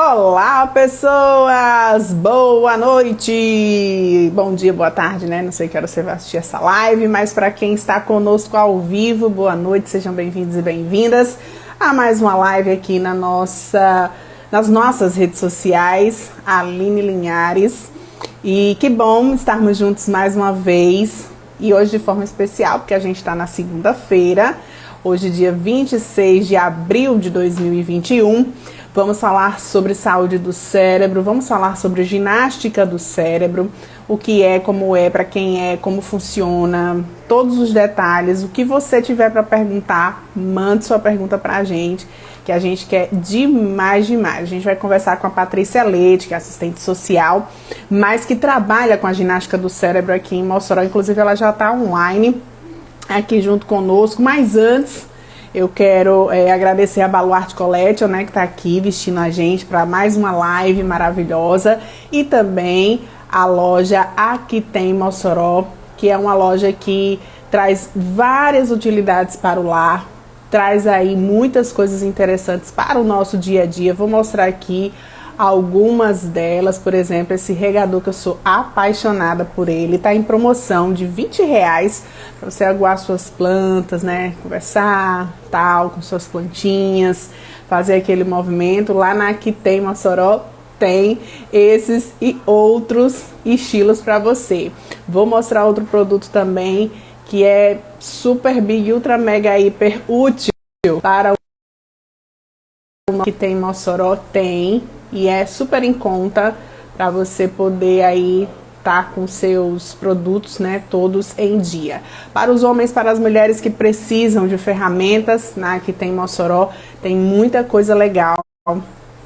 Olá, pessoas! Boa noite! Bom dia, boa tarde, né? Não sei que hora você vai assistir essa live, mas para quem está conosco ao vivo, boa noite, sejam bem-vindos e bem-vindas a mais uma live aqui nas nossas redes sociais, Aline Linhares. E que bom estarmos juntos mais uma vez, e hoje de forma especial, porque a gente está na segunda-feira, hoje dia 26 de abril de 2021, vamos falar sobre saúde do cérebro, vamos falar sobre ginástica do cérebro, o que é, como é, para quem é, como funciona, todos os detalhes. O que você tiver para perguntar, mande sua pergunta para a gente, que a gente quer demais, demais. A gente vai conversar com a Patrícia Leite, que é assistente social, mas que trabalha com a ginástica do cérebro aqui em Mossoró. Inclusive, ela já está online aqui junto conosco, mas antes eu quero agradecer a Baluarte Collection, né, que está aqui vestindo a gente para mais uma live maravilhosa, e também a loja Aqui Tem Mossoró, que é uma loja que traz várias utilidades para o lar, traz aí muitas coisas interessantes para o nosso dia a dia. Vou mostrar aqui algumas delas, por exemplo, esse regador que eu sou apaixonada por ele, tá em promoção de R$ 20 para você aguar suas plantas, né, conversar, tal, com suas plantinhas, fazer aquele movimento. Lá na Aqui Tem Mossoró tem esses e outros estilos para você. Vou mostrar outro produto também que é super big, ultra mega hiper útil para o que tem em Mossoró, tem, e é super em conta para você poder aí tá com seus produtos, né, todos em dia. Para os homens, para as mulheres que precisam de ferramentas, né, Aqui Tem Mossoró, tem muita coisa legal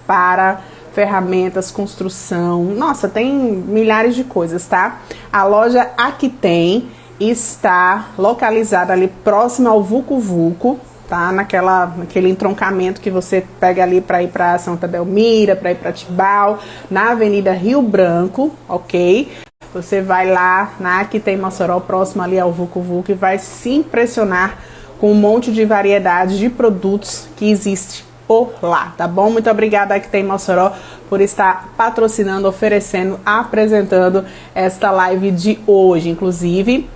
para ferramentas, construção, nossa, tem milhares de coisas, tá? A loja Aqui Tem está localizada ali próximo ao Vucu Vucu, tá? Naquele entroncamento que você pega ali para ir para Santa Belmira, para ir para Tibau, na Avenida Rio Branco, ok? Você vai lá na Aqui Tem Mossoró, próximo ali ao Vucu Vucu, e vai se impressionar com um monte de variedade de produtos que existe por lá, tá bom? Muito obrigada Aqui Tem Mossoró por estar patrocinando, oferecendo, apresentando esta live de hoje. Inclusive,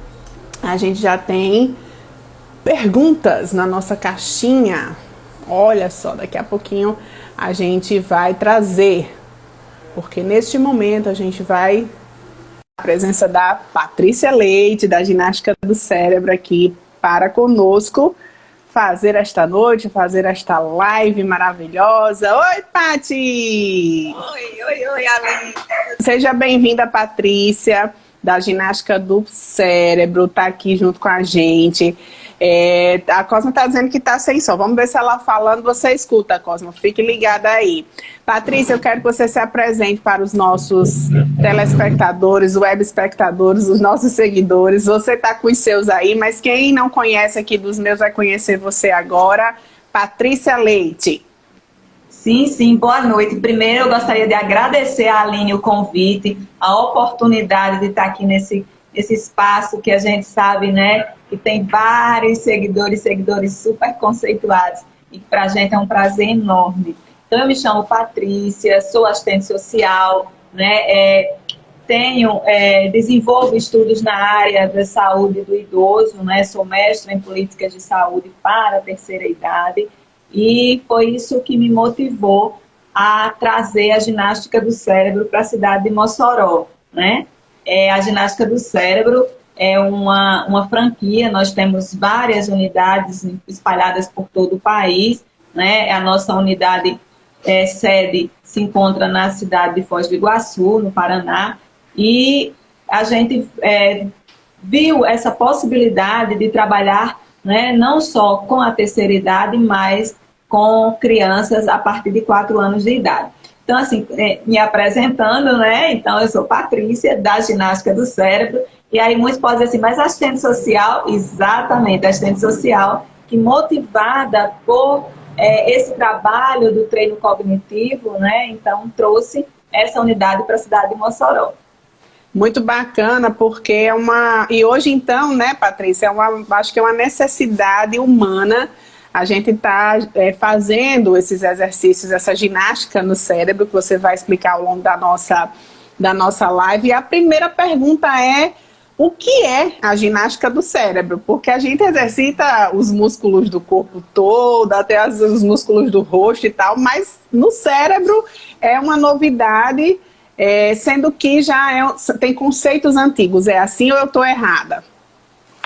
a gente já tem perguntas na nossa caixinha. Olha só, daqui a pouquinho a gente vai trazer, porque neste momento a gente vai a presença da Patrícia Leite, da Ginástica do Cérebro, aqui para conosco fazer esta noite, fazer esta live maravilhosa. Oi, Pati! Oi, Aline. Seja bem-vinda, Patrícia, da Ginástica do Cérebro, tá aqui junto com a gente. A Cosma tá dizendo que tá sem som. Vamos ver se ela falando você escuta, Cosma. Fique ligada aí. Patrícia, eu quero que você se apresente para os nossos telespectadores, web espectadores, os nossos seguidores. Você tá com os seus aí, mas quem não conhece aqui dos meus vai conhecer você agora. Patrícia Leite. Sim, boa noite. Primeiro, eu gostaria de agradecer a Aline o convite, a oportunidade de estar aqui nesse espaço que a gente sabe, né, que tem vários seguidores super conceituados, e para a gente é um prazer enorme. Então, eu me chamo Patrícia, sou assistente social, né, desenvolvo estudos na área da saúde do idoso, né, sou mestra em políticas de saúde para a terceira idade, e foi isso que me motivou a trazer a ginástica do cérebro para a cidade de Mossoró, né? A ginástica do cérebro é uma franquia, nós temos várias unidades espalhadas por todo o país, né? A nossa unidade sede se encontra na cidade de Foz do Iguaçu, no Paraná, e a gente viu essa possibilidade de trabalhar, né, não só com a terceira idade, mas com crianças a partir de 4 anos de idade. Então, assim, me apresentando, né? Então, eu sou Patrícia, da Ginástica do Cérebro, e aí muitos podem dizer assim, mas assistente social? Exatamente, assistente social, que motivada por esse trabalho do treino cognitivo, né? Então, trouxe essa unidade para a cidade de Mossoró. Muito bacana, porque é uma... E hoje, então, né, Patrícia, acho que é uma necessidade humana a gente está fazendo esses exercícios, essa ginástica no cérebro, que você vai explicar ao longo da nossa live. E a primeira pergunta é: o que é a ginástica do cérebro? Porque a gente exercita os músculos do corpo todo, até os músculos do rosto e tal, mas no cérebro é uma novidade, sendo que já tem conceitos antigos. É assim ou eu estou errada?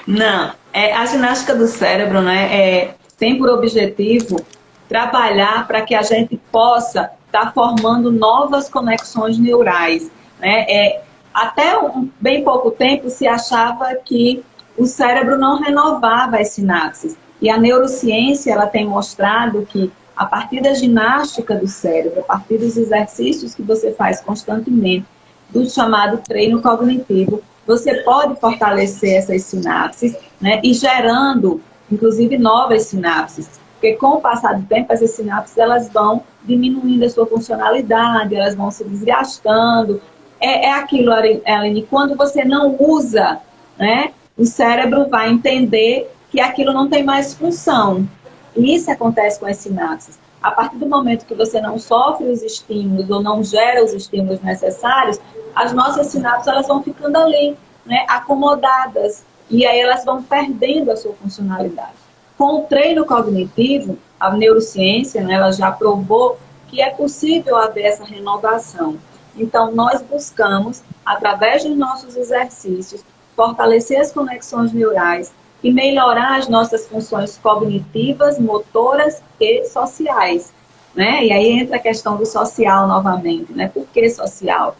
Não, a ginástica do cérebro, né, tem por objetivo trabalhar para que a gente possa estar formando novas conexões neurais, né? Até bem pouco tempo se achava que o cérebro não renovava as sinapses. E a neurociência ela tem mostrado que a partir da ginástica do cérebro, a partir dos exercícios que você faz constantemente, do chamado treino cognitivo, você pode fortalecer essas sinapses, né, e gerando, inclusive, novas sinapses. Porque com o passar do tempo, essas sinapses elas vão diminuindo a sua funcionalidade, elas vão se desgastando. É aquilo, Aline, quando você não usa, né, o cérebro vai entender que aquilo não tem mais função. E isso acontece com as sinapses. A partir do momento que você não sofre os estímulos ou não gera os estímulos necessários, as nossas sinapses elas vão ficando ali, né, acomodadas. E aí elas vão perdendo a sua funcionalidade. Com o treino cognitivo, a neurociência, né, ela já provou que é possível haver essa renovação. Então, nós buscamos, através dos nossos exercícios, fortalecer as conexões neurais e melhorar as nossas funções cognitivas, motoras e sociais, né? E aí entra a questão do social novamente, né? Por que social?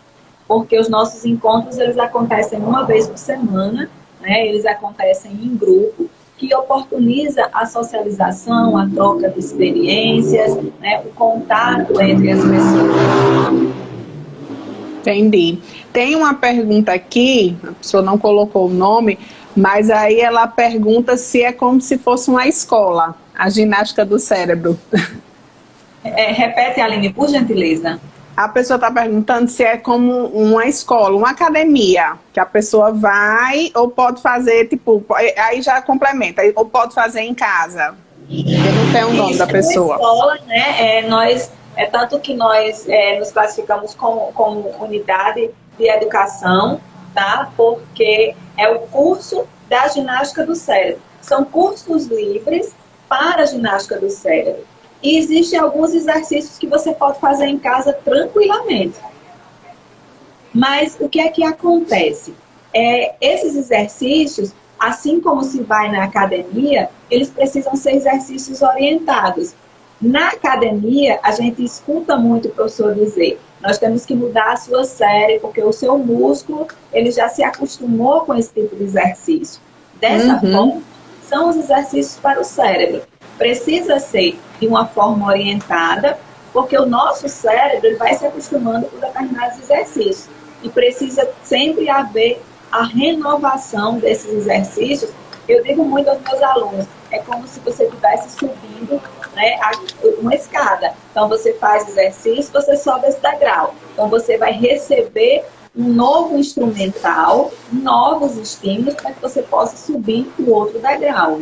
Porque os nossos encontros, eles acontecem uma vez por semana, né? Eles acontecem em grupo, que oportuniza a socialização, a troca de experiências, né? O contato entre as pessoas. Entendi. Tem uma pergunta aqui, a pessoa não colocou o nome, mas aí ela pergunta se é como se fosse uma escola, a ginástica do cérebro. Repete, Aline, por gentileza. A pessoa está perguntando se é como uma escola, uma academia, que a pessoa vai ou pode fazer, tipo, aí já complementa, ou pode fazer em casa. Eu não tenho o nome da pessoa. Escola, né, tanto que nós nos classificamos como unidade de educação, tá? Porque é o curso da ginástica do cérebro. São cursos livres para a ginástica do cérebro. E existem alguns exercícios que você pode fazer em casa tranquilamente. Mas o que é que acontece? Esses exercícios, assim como se vai na academia, eles precisam ser exercícios orientados. Na academia, a gente escuta muito o professor dizer: nós temos que mudar a sua série, porque o seu músculo ele já se acostumou com esse tipo de exercício. Dessa forma, são os exercícios para o cérebro. Precisa ser de uma forma orientada, porque o nosso cérebro ele vai se acostumando com determinados exercícios. E precisa sempre haver a renovação desses exercícios. Eu digo muito aos meus alunos, é como se você estivesse subindo, né, uma escada. Então, você faz exercício, você sobe esse degrau. Então, você vai receber um novo instrumental, novos estímulos, para que você possa subir o outro degrau.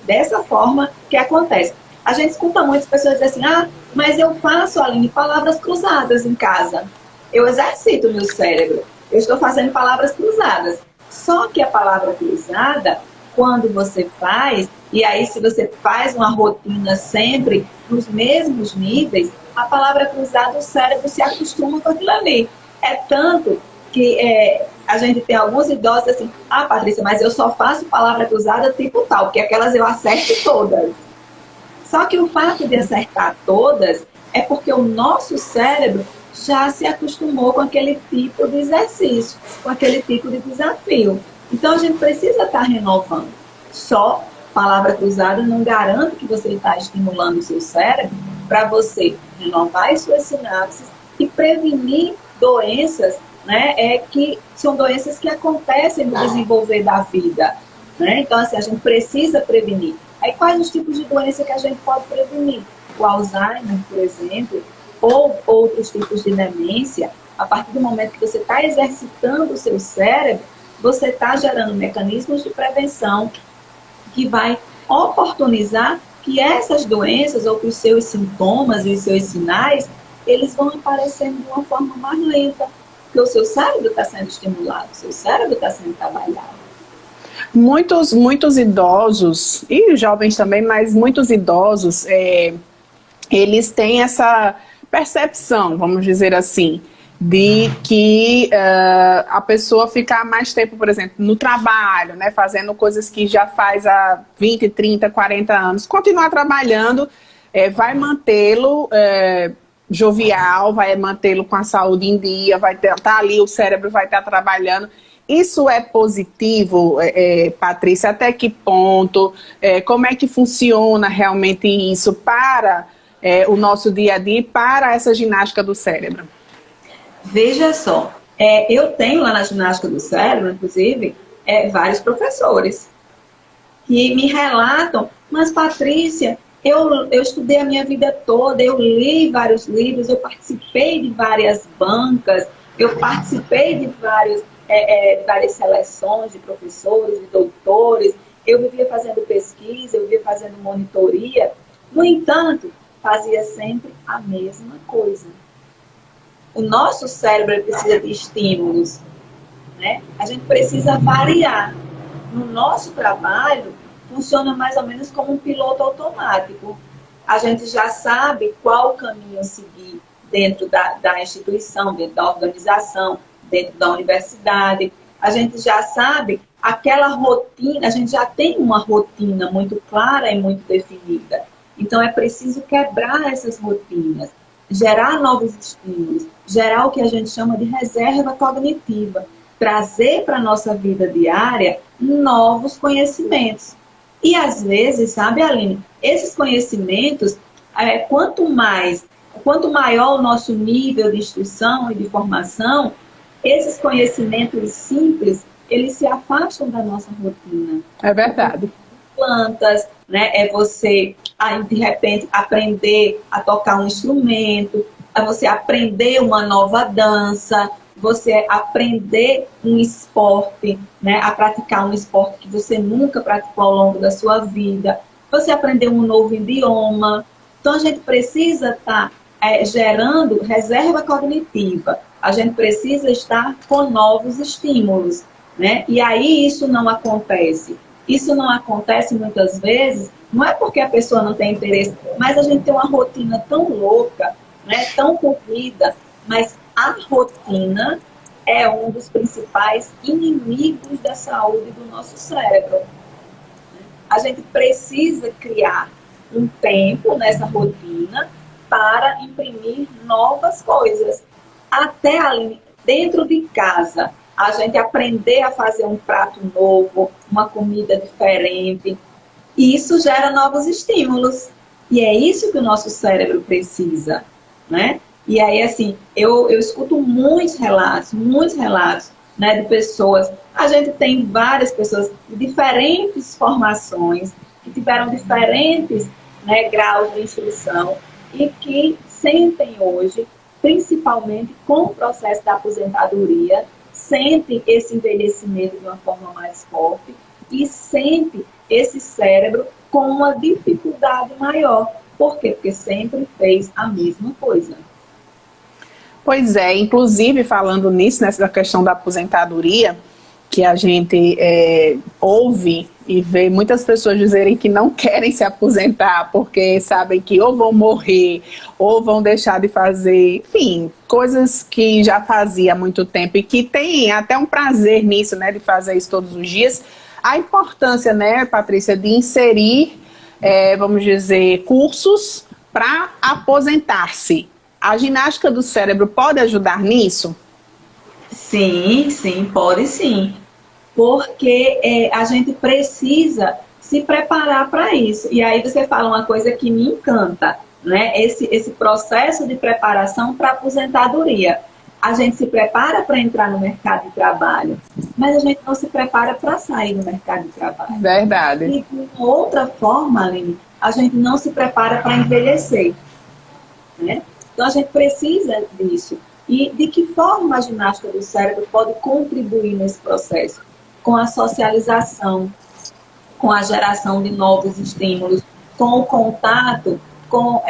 Dessa forma que acontece. A gente escuta muitas pessoas dizer assim: mas eu faço, Aline, palavras cruzadas em casa. Eu exercito o meu cérebro. Eu estou fazendo palavras cruzadas. Só que a palavra cruzada, quando você faz, e aí se você faz uma rotina sempre nos mesmos níveis, a palavra cruzada, o cérebro se acostuma com aquilo ali. É tanto que a gente tem alguns idosos assim: Patrícia, mas eu só faço palavra cruzada tipo tal, porque aquelas eu acerto todas. Só que o fato de acertar todas é porque o nosso cérebro já se acostumou com aquele tipo de exercício, com aquele tipo de desafio. Então a gente precisa estar renovando. Só palavra cruzada não garante que você está estimulando o seu cérebro para você renovar as suas sinapses e prevenir doenças, né, que são doenças que acontecem no desenvolver da vida. Né? Então, assim, a gente precisa prevenir. Aí, quais os tipos de doença que a gente pode prevenir? O Alzheimer, por exemplo, ou outros tipos de demência. A partir do momento que você está exercitando o seu cérebro, você está gerando mecanismos de prevenção que vai oportunizar que que essas doenças, ou que os seus sintomas e os seus sinais, eles vão aparecendo de uma forma mais lenta, porque o seu cérebro está sendo estimulado, o seu cérebro está sendo trabalhado. Muitos idosos, e jovens também, mas muitos idosos, eles têm essa percepção, vamos dizer assim, de que a pessoa ficar mais tempo, por exemplo, no trabalho, né, fazendo coisas que já faz há 20, 30, 40 anos, continuar trabalhando vai mantê-lo jovial, vai mantê-lo com a saúde em dia, vai estar ali, o cérebro vai estar trabalhando. Isso é positivo, Patrícia? Até que ponto? Como é que funciona realmente isso para o nosso dia a dia e para essa ginástica do cérebro? Veja só, eu tenho lá na ginástica do cérebro, inclusive, vários professores que me relatam, mas Patrícia, eu estudei a minha vida toda, eu li vários livros, eu participei de várias bancas, eu participei de várias seleções de professores, de doutores, eu vivia fazendo pesquisa, eu vivia fazendo monitoria, no entanto, fazia sempre a mesma coisa. O nosso cérebro precisa de estímulos, né? A gente precisa variar. No nosso trabalho, funciona mais ou menos como um piloto automático. A gente já sabe qual caminho seguir dentro da instituição, dentro da organização, dentro da universidade. A gente já sabe aquela rotina, a gente já tem uma rotina muito clara e muito definida. Então, é preciso quebrar essas rotinas, gerar novos estímulos, gerar o que a gente chama de reserva cognitiva, trazer para a nossa vida diária novos conhecimentos. E às vezes, sabe, Aline, esses conhecimentos, quanto maior o nosso nível de instrução e de formação, esses conhecimentos simples, eles se afastam da nossa rotina. É verdade. Plantas, né? É você, de repente, aprender a tocar um instrumento, é você aprender uma nova dança, você aprender um esporte, né? A praticar um esporte que você nunca praticou ao longo da sua vida, você aprender um novo idioma. Então, a gente precisa estar gerando reserva cognitiva, a gente precisa estar com novos estímulos, né? E aí isso não acontece. Isso não acontece muitas vezes, não é porque a pessoa não tem interesse, mas a gente tem uma rotina tão louca, né, tão corrida, mas a rotina é um dos principais inimigos da saúde do nosso cérebro. A gente precisa criar um tempo nessa rotina para imprimir novas coisas. Até ali, dentro de casa, a gente aprender a fazer um prato novo, uma comida diferente. E isso gera novos estímulos. E é isso que o nosso cérebro precisa, né? E aí, assim, eu escuto muitos relatos, né, de pessoas. A gente tem várias pessoas de diferentes formações, que tiveram diferentes, né, graus de instrução e que sentem hoje, principalmente com o processo da aposentadoria, sente esse envelhecimento de uma forma mais forte e sente esse cérebro com uma dificuldade maior. Por quê? Porque sempre fez a mesma coisa. Pois é, inclusive falando nisso, nessa questão da aposentadoria, que a gente ouve e vê muitas pessoas dizerem que não querem se aposentar porque sabem que ou vão morrer ou vão deixar de fazer, enfim, coisas que já fazia há muito tempo e que tem até um prazer nisso, né, de fazer isso todos os dias. A importância, né, Patrícia, de inserir, vamos dizer, cursos para aposentar-se. A ginástica do cérebro pode ajudar nisso? Sim, pode sim. Porque a gente precisa se preparar para isso. E aí você fala uma coisa que me encanta, né? Esse processo de preparação para a aposentadoria. A gente se prepara para entrar no mercado de trabalho, mas a gente não se prepara para sair do mercado de trabalho. Verdade. E de outra forma, Aline, a gente não se prepara para envelhecer, né? Então a gente precisa disso. E de que forma a ginástica do cérebro pode contribuir nesse processo? Com a socialização, com a geração de novos estímulos, com o contato, com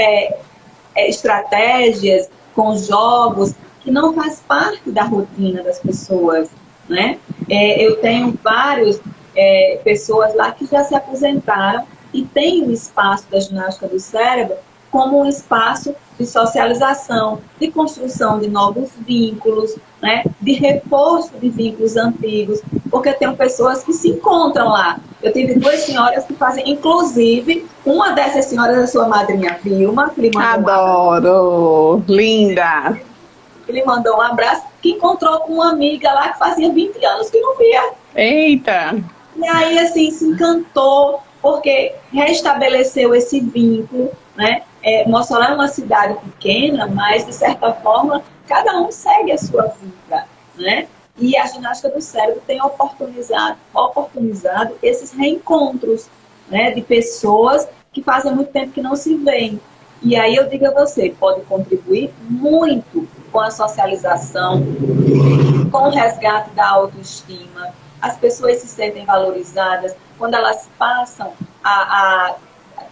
estratégias, com jogos, que não faz parte da rotina das pessoas, né? Eu tenho várias pessoas lá que já se aposentaram e tem o espaço da ginástica do cérebro como um espaço de socialização, de construção de novos vínculos, né? De reforço de vínculos antigos, porque tem pessoas que se encontram lá. Eu tive 2 senhoras que fazem, inclusive, uma dessas senhoras é a sua madrinha Vilma, que lhe mandou Adoro! Linda! Ele mandou um abraço, que encontrou com uma amiga lá que fazia 20 anos que não via. Eita! E aí, assim, se encantou, porque restabeleceu esse vínculo, né? Mossoró é uma cidade pequena, mas, de certa forma, cada um segue a sua vida, né? E a ginástica do cérebro tem oportunizado esses reencontros, né? De pessoas que fazem muito tempo que não se veem. E aí eu digo a você, pode contribuir muito com a socialização, com o resgate da autoestima. As pessoas se sentem valorizadas quando elas passam a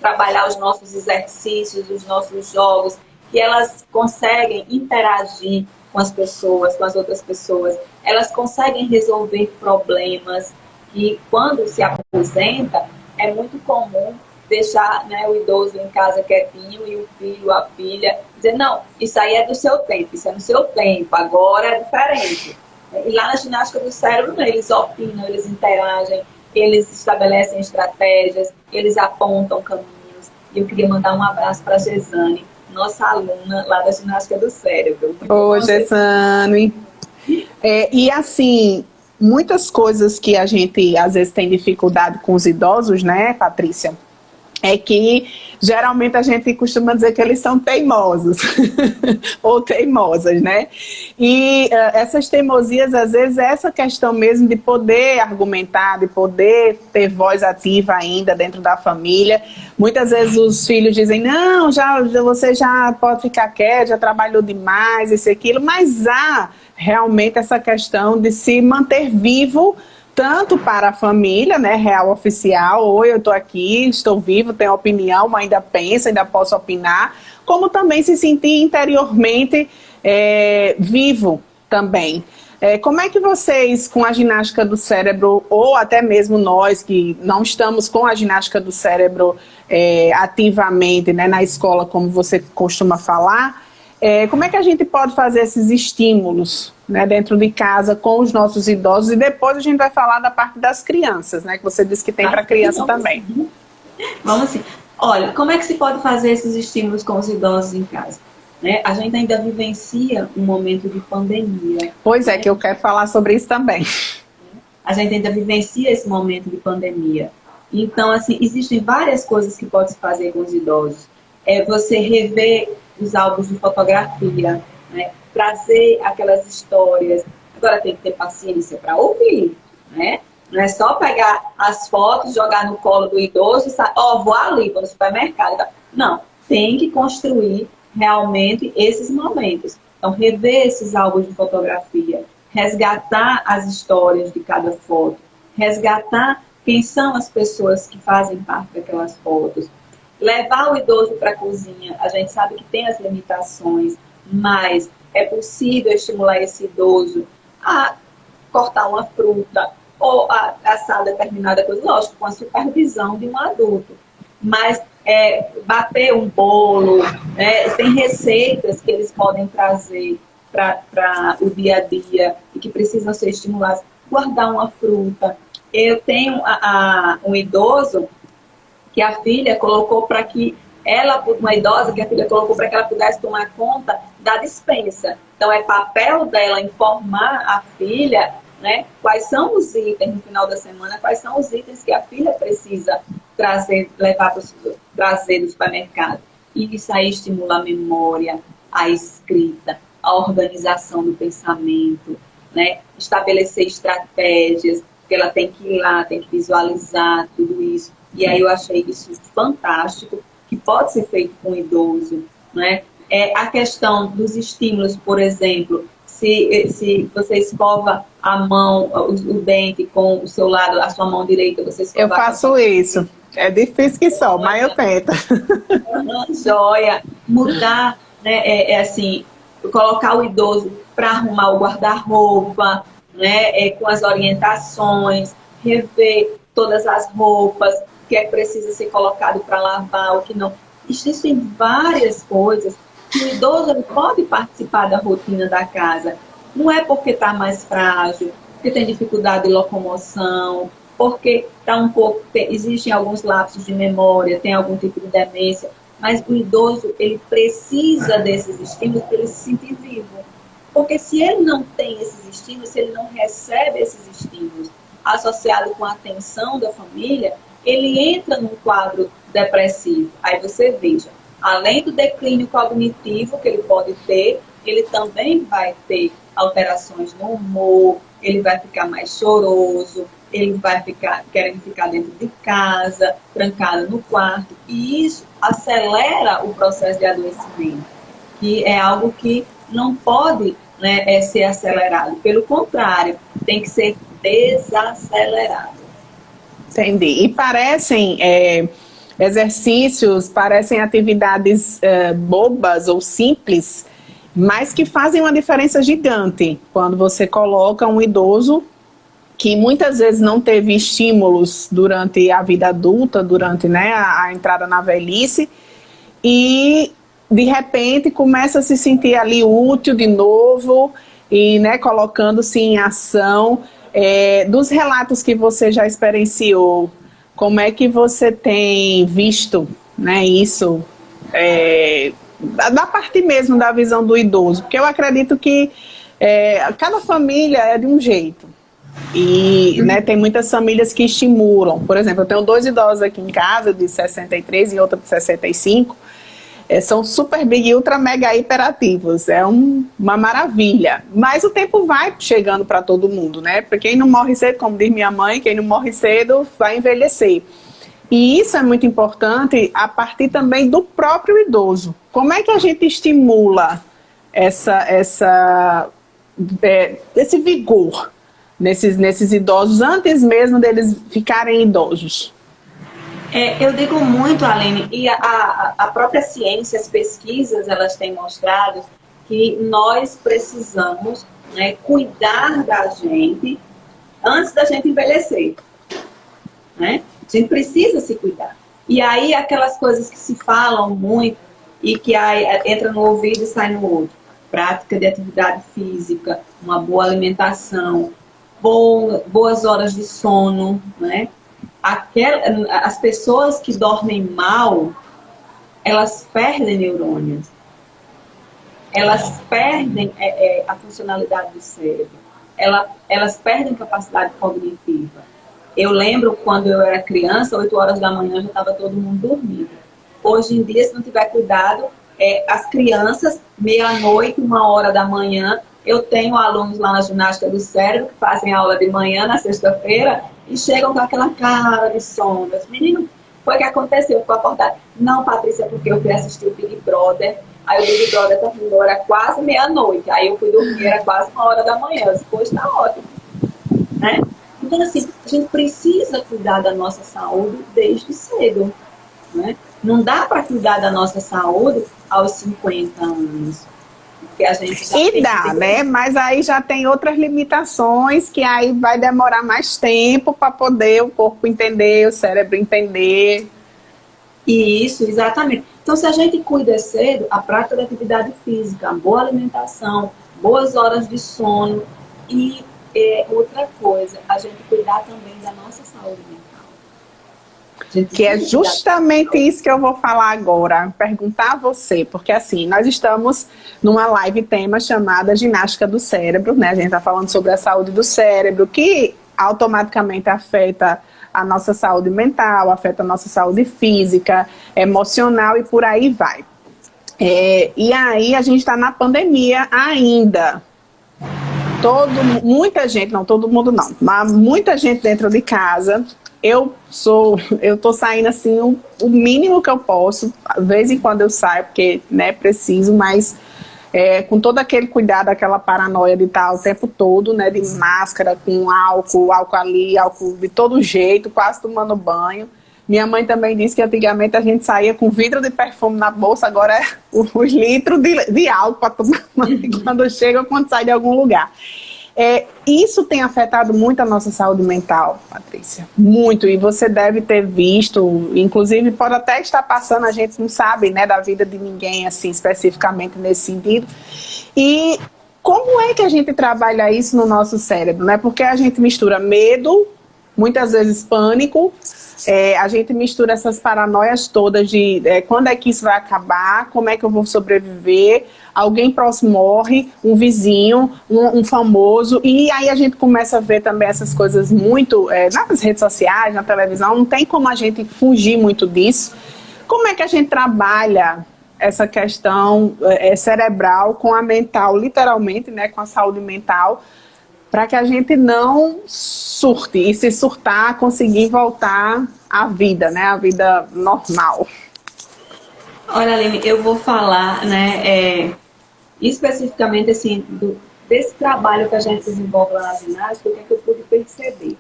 trabalhar os nossos exercícios, os nossos jogos, que elas conseguem interagir com as pessoas, com as outras pessoas. Elas conseguem resolver problemas e quando se aposenta, é muito comum deixar, né, o idoso em casa quietinho e o filho, a filha, dizer, não, isso aí é do seu tempo, isso é no seu tempo, agora é diferente. E lá na ginástica do cérebro, né, eles opinam, eles interagem, eles estabelecem estratégias, eles apontam caminhos. E eu queria mandar um abraço para a Gesane, nossa aluna lá da ginástica do cérebro. Oi, Gesane. E assim, muitas coisas que a gente às vezes tem dificuldade com os idosos, né, Patrícia? É que geralmente a gente costuma dizer que eles são teimosos ou teimosas, né? E essas teimosias, às vezes, é essa questão mesmo de poder argumentar, de poder ter voz ativa ainda dentro da família. Muitas vezes os filhos dizem, não, você já pode ficar quieto, já trabalhou demais, isso e aquilo, mas há realmente essa questão de se manter vivo, tanto para a família, né, real oficial, oi, eu estou aqui, estou vivo, tenho opinião, ainda penso, ainda posso opinar, como também se sentir interiormente vivo também. Como é que vocês, com a ginástica do cérebro, ou até mesmo nós que não estamos com a ginástica do cérebro ativamente, né, na escola, como você costuma falar, como é que a gente pode fazer esses estímulos, né, dentro de casa com os nossos idosos? E depois a gente vai falar da parte das crianças, né, que você disse que tem para criança também. Vamos sim. Olha, como é que se pode fazer esses estímulos com os idosos em casa? Né? A gente ainda vivencia um momento de pandemia. Pois é, que eu quero falar sobre isso também. A gente ainda vivencia esse momento de pandemia. Então, assim, existem várias coisas que pode se fazer com os idosos. Você rever os álbuns de fotografia, né? Trazer aquelas histórias. Agora tem que ter paciência para ouvir, né? Não é só pegar as fotos, jogar no colo do idoso e sair, vou ali, vou no supermercado. Não, tem que construir realmente esses momentos. Então, rever esses álbuns de fotografia, resgatar as histórias de cada foto, resgatar quem são as pessoas que fazem parte daquelas fotos. Levar o idoso para a cozinha, a gente sabe que tem as limitações, mas é possível estimular esse idoso a cortar uma fruta ou a assar determinada coisa, lógico, com a supervisão de um adulto. Mas bater um bolo, tem receitas que eles podem trazer para o dia a dia e que precisam ser estimuladas. Guardar uma fruta. Eu tenho um idoso que a filha colocou para que uma idosa que a filha colocou para que ela pudesse tomar conta da despensa. Então, é papel dela informar a filha, né, quais são os itens no final da semana, quais são os itens que a filha precisa trazer do supermercado. E isso aí estimula a memória, a escrita, a organização do pensamento, né, estabelecer estratégias, que ela tem que ir lá, tem que visualizar tudo isso. E aí eu achei isso fantástico, que pode ser feito com o idoso, né? A questão dos estímulos, por exemplo, se você escova a mão, o dente com o seu lado, a sua mão direita, você escova... Eu faço isso. É difícil que só, mas eu tento. Joia. Mudar, né, assim, colocar o idoso para arrumar o guarda-roupa, né, com as orientações, rever todas as roupas, o que é que precisa ser colocado para lavar, o que não. Existem várias coisas que o idoso ele pode participar da rotina da casa. Não é porque está mais frágil, porque tem dificuldade de locomoção, porque está um pouco, existem alguns lapsos de memória, tem algum tipo de demência, mas o idoso ele precisa desses estímulos para ele se sentir vivo. Porque se ele não tem esses estímulos, se ele não recebe esses estímulos associado com a atenção da família, ele entra num quadro depressivo. Aí você veja, além do declínio cognitivo que ele pode ter, ele também vai ter alterações no humor, ele vai ficar mais choroso, ele vai ficar querendo ficar dentro de casa, trancado no quarto, e isso acelera o processo de adoecimento, que é algo que não pode, né, ser acelerado. Pelo contrário, tem que ser desacelerado. Entendi. E parecem exercícios, parecem atividades bobas ou simples, mas que fazem uma diferença gigante quando você coloca um idoso que muitas vezes não teve estímulos durante a vida adulta, durante, né, a entrada na velhice, e de repente começa a se sentir ali útil de novo e, né, colocando-se em ação. Dos relatos que você já experienciou, como é que você tem visto, né, isso, da parte mesmo da visão do idoso? Porque eu acredito que cada família é de um jeito. E, né, tem muitas famílias que estimulam. Por exemplo, eu tenho 2 idosos aqui em casa, de 63 e outra de 65. São super big, ultra, mega hiperativos. É uma maravilha. Mas o tempo vai chegando para todo mundo, né? Porque quem não morre cedo, como diz minha mãe, quem não morre cedo vai envelhecer. E isso é muito importante a partir também do próprio idoso. Como é que a gente estimula esse vigor nesses idosos antes mesmo deles ficarem idosos? Eu digo muito, Aline, e a própria ciência, as pesquisas, elas têm mostrado que nós precisamos, né, cuidar da gente antes da gente envelhecer, né? A gente precisa se cuidar. E aí, aquelas coisas que se falam muito e que entra no ouvido e sai no outro. Prática de atividade física, uma boa alimentação, boas horas de sono, né? As pessoas que dormem mal, elas perdem neurônios, elas perdem a funcionalidade do cérebro, elas perdem capacidade cognitiva. Eu lembro quando eu era criança, 8 horas da manhã já estava todo mundo dormindo. Hoje em dia, se não tiver cuidado, as crianças, meia-noite, 1 hora da manhã, eu tenho alunos lá na ginástica do cérebro que fazem aula de manhã, na sexta-feira, e chegam com aquela cara de sono. Menino, foi o que aconteceu? Ficou acordado. Não, Patrícia, é porque eu fui assistir o Big Brother. Aí o Big Brother terminou, era quase meia-noite. Aí eu fui dormir, era quase 1 hora da manhã. Depois tá ótimo, né? Então, assim, a gente precisa cuidar da nossa saúde desde cedo, né? Não dá para cuidar da nossa saúde aos 50 anos. A gente e dá, né? Mas aí já tem outras limitações que aí vai demorar mais tempo para poder o corpo entender, o cérebro entender. Isso, exatamente. Então, se a gente cuida cedo, a prática da atividade física, a boa alimentação, boas horas de sono e outra coisa, a gente cuidar também da nossa saúde mental. Que é justamente isso que eu vou falar agora, perguntar a você, porque assim, nós estamos numa live tema chamada Ginástica do Cérebro, né? A gente está falando sobre a saúde do cérebro, que automaticamente afeta a nossa saúde mental, afeta a nossa saúde física, emocional e por aí vai. E aí a gente está na pandemia ainda. Muita gente, não todo mundo não, mas muita gente dentro de casa. Eu tô saindo assim o mínimo que eu posso, de vez em quando eu saio, porque, né, preciso, mas com todo aquele cuidado, aquela paranoia de estar o tempo todo, né, de máscara, com álcool ali, álcool de todo jeito, quase tomando banho, Minha mãe também disse que antigamente a gente saía com vidro de perfume na bolsa, agora é os litros de álcool para tomar quando chega ou quando sai de algum lugar. Isso tem afetado muito a nossa saúde mental, Patrícia, muito, e você deve ter visto, inclusive pode até estar passando, a gente não sabe, né, da vida de ninguém, assim, especificamente nesse sentido, e como é que a gente trabalha isso no nosso cérebro, né, porque a gente mistura medo, muitas vezes pânico, a gente mistura essas paranoias todas de quando é que isso vai acabar, como é que eu vou sobreviver, alguém próximo morre, um vizinho, um famoso, e aí a gente começa a ver também essas coisas muito nas redes sociais, na televisão, não tem como a gente fugir muito disso. Como é que a gente trabalha essa questão cerebral com a mental, literalmente, né, com a saúde mental, para que a gente não surte, e se surtar, conseguir voltar à vida, né, à vida normal? Olha, Aline, eu vou falar, né, especificamente assim, desse trabalho que a gente desenvolve lá na ginástica, o que é que eu pude perceber.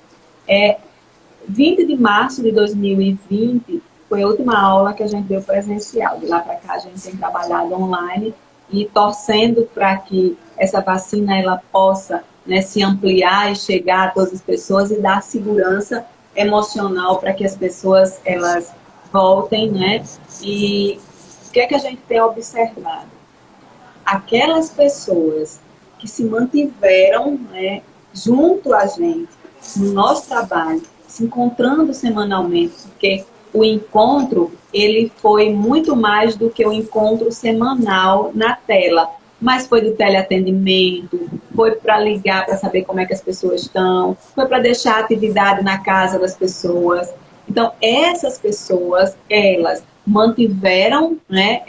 20 de março de 2020 foi a última aula que a gente deu presencial. De lá para cá a gente tem trabalhado online e torcendo para que essa vacina ela possa, né, se ampliar e chegar a todas as pessoas e dar segurança emocional para que as pessoas elas voltem, né? E o que é que a gente tem observado? Aquelas pessoas que se mantiveram, né, junto a gente, no nosso trabalho, se encontrando semanalmente, porque o encontro, ele foi muito mais do que o encontro semanal na tela, mas foi do teleatendimento, foi para ligar para saber como é que as pessoas estão, foi para deixar atividade na casa das pessoas. Então, essas pessoas, elas mantiveram, né,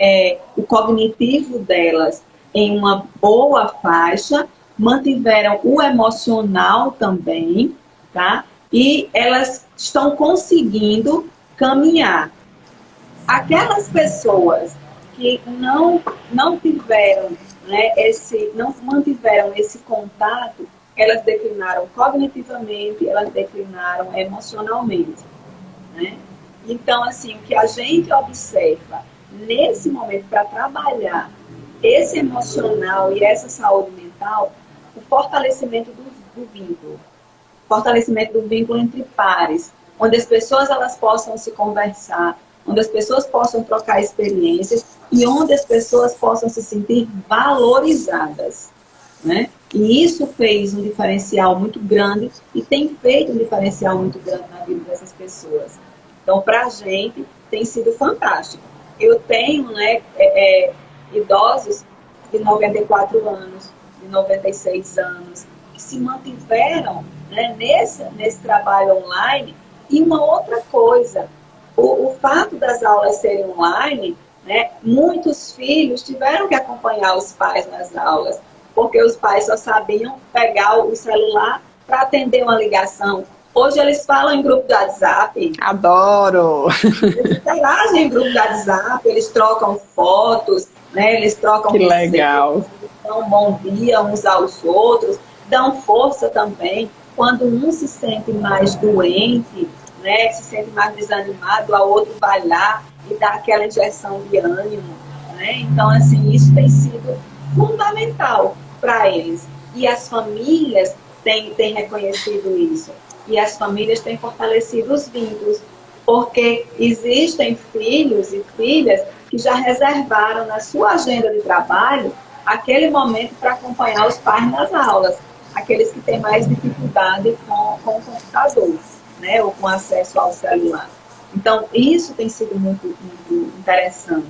o cognitivo delas em uma boa faixa, mantiveram o emocional também, tá? E elas estão conseguindo caminhar. Aquelas pessoas que não tiveram, né, não mantiveram esse contato, elas declinaram cognitivamente, elas declinaram emocionalmente, né? Então, assim, o que a gente observa nesse momento para trabalhar esse emocional e essa saúde mental, o fortalecimento do vínculo. Fortalecimento do vínculo entre pares, onde as pessoas elas possam se conversar, onde as pessoas possam trocar experiências e onde as pessoas possam se sentir valorizadas, né? E isso fez um diferencial muito grande e tem feito um diferencial muito grande na vida dessas pessoas. Então, para a gente, tem sido fantástico. Eu tenho, né, idosos de 94 anos, de 96 anos, que se mantiveram, né, nesse trabalho online. E uma outra coisa, o fato das aulas serem online, né, muitos filhos tiveram que acompanhar os pais nas aulas, porque os pais só sabiam pegar o celular para atender uma ligação. Hoje eles falam em grupo do WhatsApp. Adoro! Eles interagem em grupo do WhatsApp, eles trocam fotos, né, eles trocam... Que legal! Eles dão bom dia uns aos outros, dão força também. Quando um se sente mais doente, né, se sente mais desanimado, a outro vai lá e dá aquela injeção de ânimo, né? Então, assim, isso tem sido fundamental para eles. E as famílias têm reconhecido isso. E as famílias têm fortalecido os vínculos, porque existem filhos e filhas que já reservaram na sua agenda de trabalho aquele momento para acompanhar os pais nas aulas, aqueles que têm mais dificuldade com o computador, né, ou com acesso ao celular. Então, isso tem sido muito, muito interessante,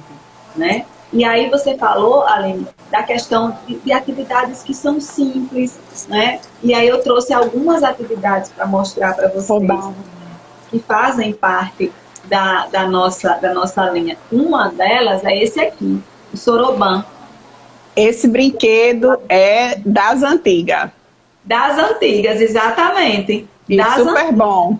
né? E aí você falou, Aline, da questão de atividades que são simples, né? E aí eu trouxe algumas atividades para mostrar para vocês que fazem parte da nossa linha. Uma delas é esse aqui, o Soroban. Esse brinquedo é das antigas. Das antigas, exatamente. E super bom.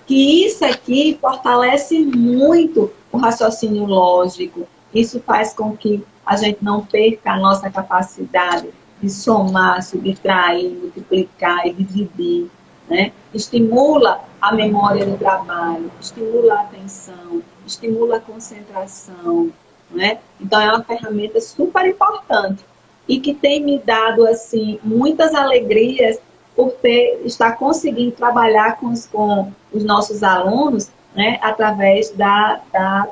Que isso aqui fortalece muito o raciocínio lógico. Isso faz com que a gente não perca a nossa capacidade de somar, subtrair, multiplicar e dividir. né? Estimula a memória do trabalho, estimula a atenção, estimula a concentração, né? Então é uma ferramenta super importante e que tem me dado assim muitas alegrias por estar conseguindo trabalhar com os nossos alunos, né, através da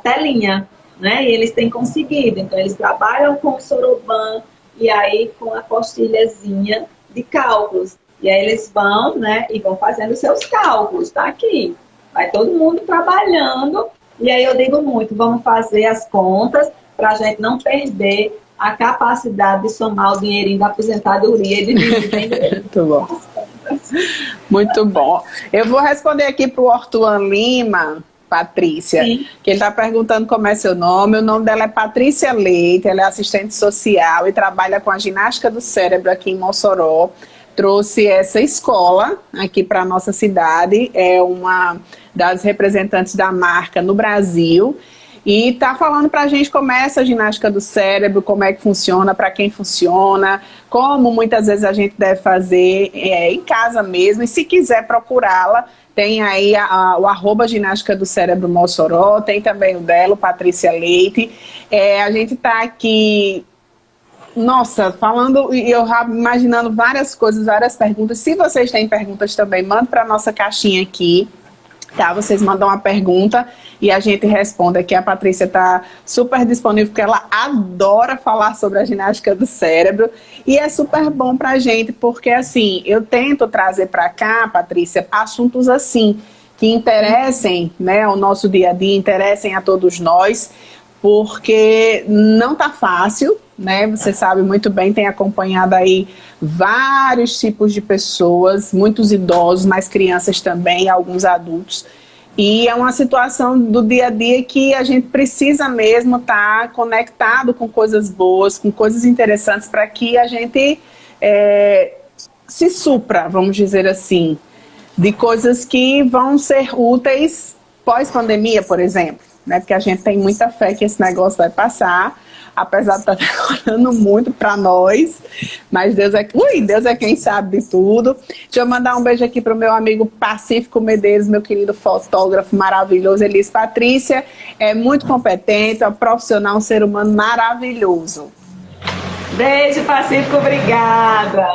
telinha, né? E eles têm conseguido. Então eles trabalham com o Soroban e aí com a postilhazinha de cálculos. E aí eles vão, né, e vão fazendo os seus cálculos, tá aqui. Vai todo mundo trabalhando. E aí eu digo muito, vamos fazer as contas para a gente não perder a capacidade de somar o dinheirinho da aposentadoria e de dividir. Muito bom. Muito bom. Eu vou responder aqui para o Ortuan Lima, Patrícia, Sim. Que ele está perguntando como é seu nome. O nome dela é Patrícia Leite, ela é assistente social e trabalha com a ginástica do cérebro aqui em Mossoró. Trouxe essa escola aqui para a nossa cidade, é uma das representantes da marca no Brasil. E está falando para a gente como é essa ginástica do cérebro, como é que funciona, para quem funciona, como muitas vezes a gente deve fazer em casa mesmo. E se quiser procurá-la, tem aí o @, ginástica do cérebro Mossoró, tem também o dela, Patrícia Leite. A gente está aqui, nossa, falando e eu imaginando várias coisas, várias perguntas. Se vocês têm perguntas também, manda para a nossa caixinha aqui. Tá, vocês mandam uma pergunta e a gente responde aqui. A Patrícia está super disponível porque ela adora falar sobre a ginástica do cérebro e é super bom pra gente porque assim, eu tento trazer para cá, Patrícia, assuntos assim que interessem, né, ao nosso dia a dia, interessem a todos nós, porque não tá fácil, né? Você sabe muito bem, tem acompanhado aí vários tipos de pessoas, muitos idosos, mas crianças também, alguns adultos. E é uma situação do dia a dia que a gente precisa mesmo estar conectado com coisas boas, com coisas interessantes, para que a gente se supra, vamos dizer assim, de coisas que vão ser úteis pós-pandemia, por exemplo, né? Porque a gente tem muita fé que esse negócio vai passar, apesar de estar demorando muito para nós, mas Deus é quem sabe de tudo. Deixa eu mandar um beijo aqui para o meu amigo Pacífico Medeiros, meu querido fotógrafo maravilhoso. Ele diz: Patrícia é muito competente, é um profissional, um ser humano maravilhoso. Beijo, Pacífico, obrigada.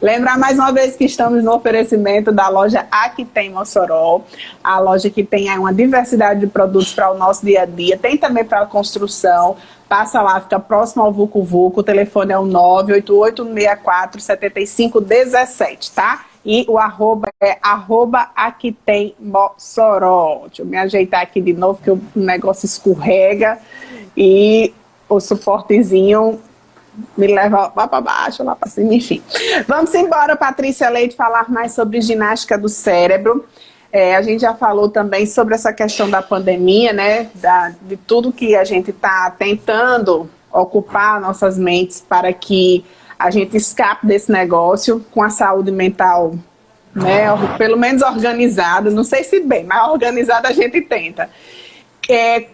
Lembrar mais uma vez que estamos no oferecimento da loja Aqui Tem Mossoró, a loja que tem aí uma diversidade de produtos para o nosso dia a dia, tem também para a construção. Passa lá, fica próximo ao Vucu Vucu, o telefone é o 988647517, tá? E o @ é Aqui Tem Mossoró. Deixa eu me ajeitar aqui de novo, que o negócio escorrega e o suportezinho me leva lá para baixo, lá para cima, enfim. Vamos embora, Patrícia Leite, falar mais sobre ginástica do cérebro. A gente já falou também sobre essa questão da pandemia, né? De tudo que a gente está tentando ocupar nossas mentes para que a gente escape desse negócio com a saúde mental, né? Pelo menos organizada, não sei se bem, mas organizada a gente tenta.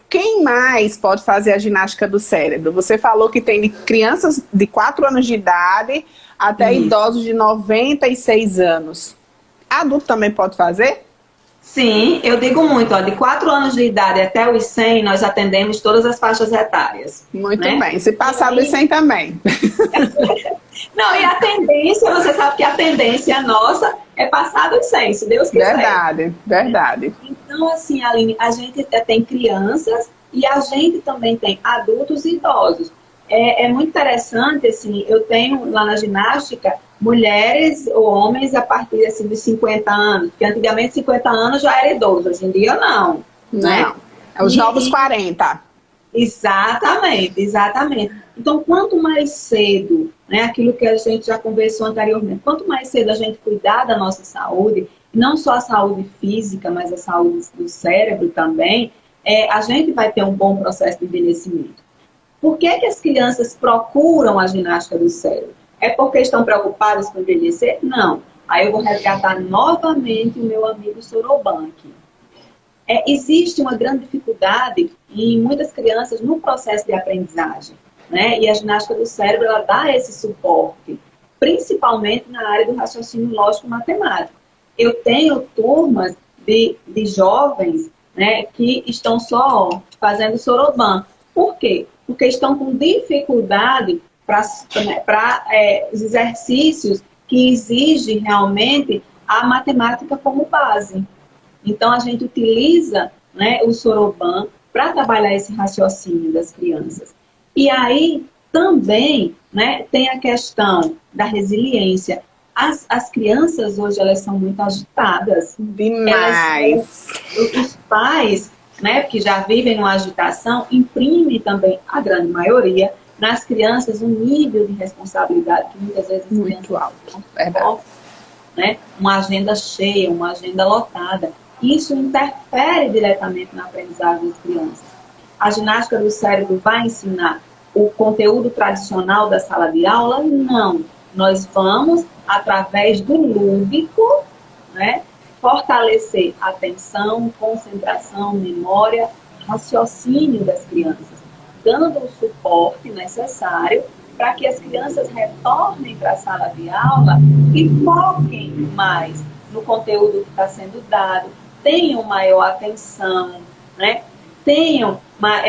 Quem mais pode fazer a ginástica do cérebro? Você falou que tem de crianças de 4 anos de idade até idosos de 96 anos. Adulto também pode fazer? Sim, eu digo muito, ó, de 4 anos de idade até os 100, nós atendemos todas as faixas etárias. Muito né? bem, se passar dos 100 também. Não, e a tendência, você sabe que a tendência nossa é passar dos 100, se Deus quiser. Verdade, verdade. Então, assim, Aline, a gente tem crianças e a gente também tem adultos e idosos. É muito interessante, assim, eu tenho lá na ginástica mulheres ou homens a partir assim, de 50 anos, porque antigamente 50 anos já era idoso, hoje em dia não. Não, é os novos 40. Exatamente, exatamente. Então, quanto mais cedo, né, aquilo que a gente já conversou anteriormente, quanto mais cedo a gente cuidar da nossa saúde, não só a saúde física, mas a saúde do cérebro também, a gente vai ter um bom processo de envelhecimento. Por que as crianças procuram a ginástica do cérebro? É porque estão preocupadas com envelhecer? Não. Aí eu vou resgatar novamente o meu amigo Soroban aqui. Existe uma grande dificuldade em muitas crianças no processo de aprendizagem, né? E a ginástica do cérebro, ela dá esse suporte, principalmente na área do raciocínio lógico-matemático. Eu tenho turmas de jovens, né, que estão só fazendo soroban. Por quê? Porque estão com dificuldade para os exercícios que exigem realmente a matemática como base. Então, a gente utiliza, né, o soroban para trabalhar esse raciocínio das crianças. E aí, também, né, tem a questão da resiliência. As crianças hoje, elas são muito agitadas. Demais. Os pais, né, que já vivem numa agitação, imprimem também, a grande maioria, nas crianças um nível de responsabilidade que muitas vezes muito alto, verdade. Né? Uma agenda cheia, uma agenda lotada. Isso interfere diretamente na aprendizagem das crianças. A ginástica do cérebro vai ensinar o conteúdo tradicional da sala de aula? Não. Nós vamos, através do lúdico, né, fortalecer a atenção, concentração, memória, raciocínio das crianças, dando o suporte necessário para que as crianças retornem para a sala de aula e foquem mais no conteúdo que está sendo dado, tenham maior atenção, né? Tenham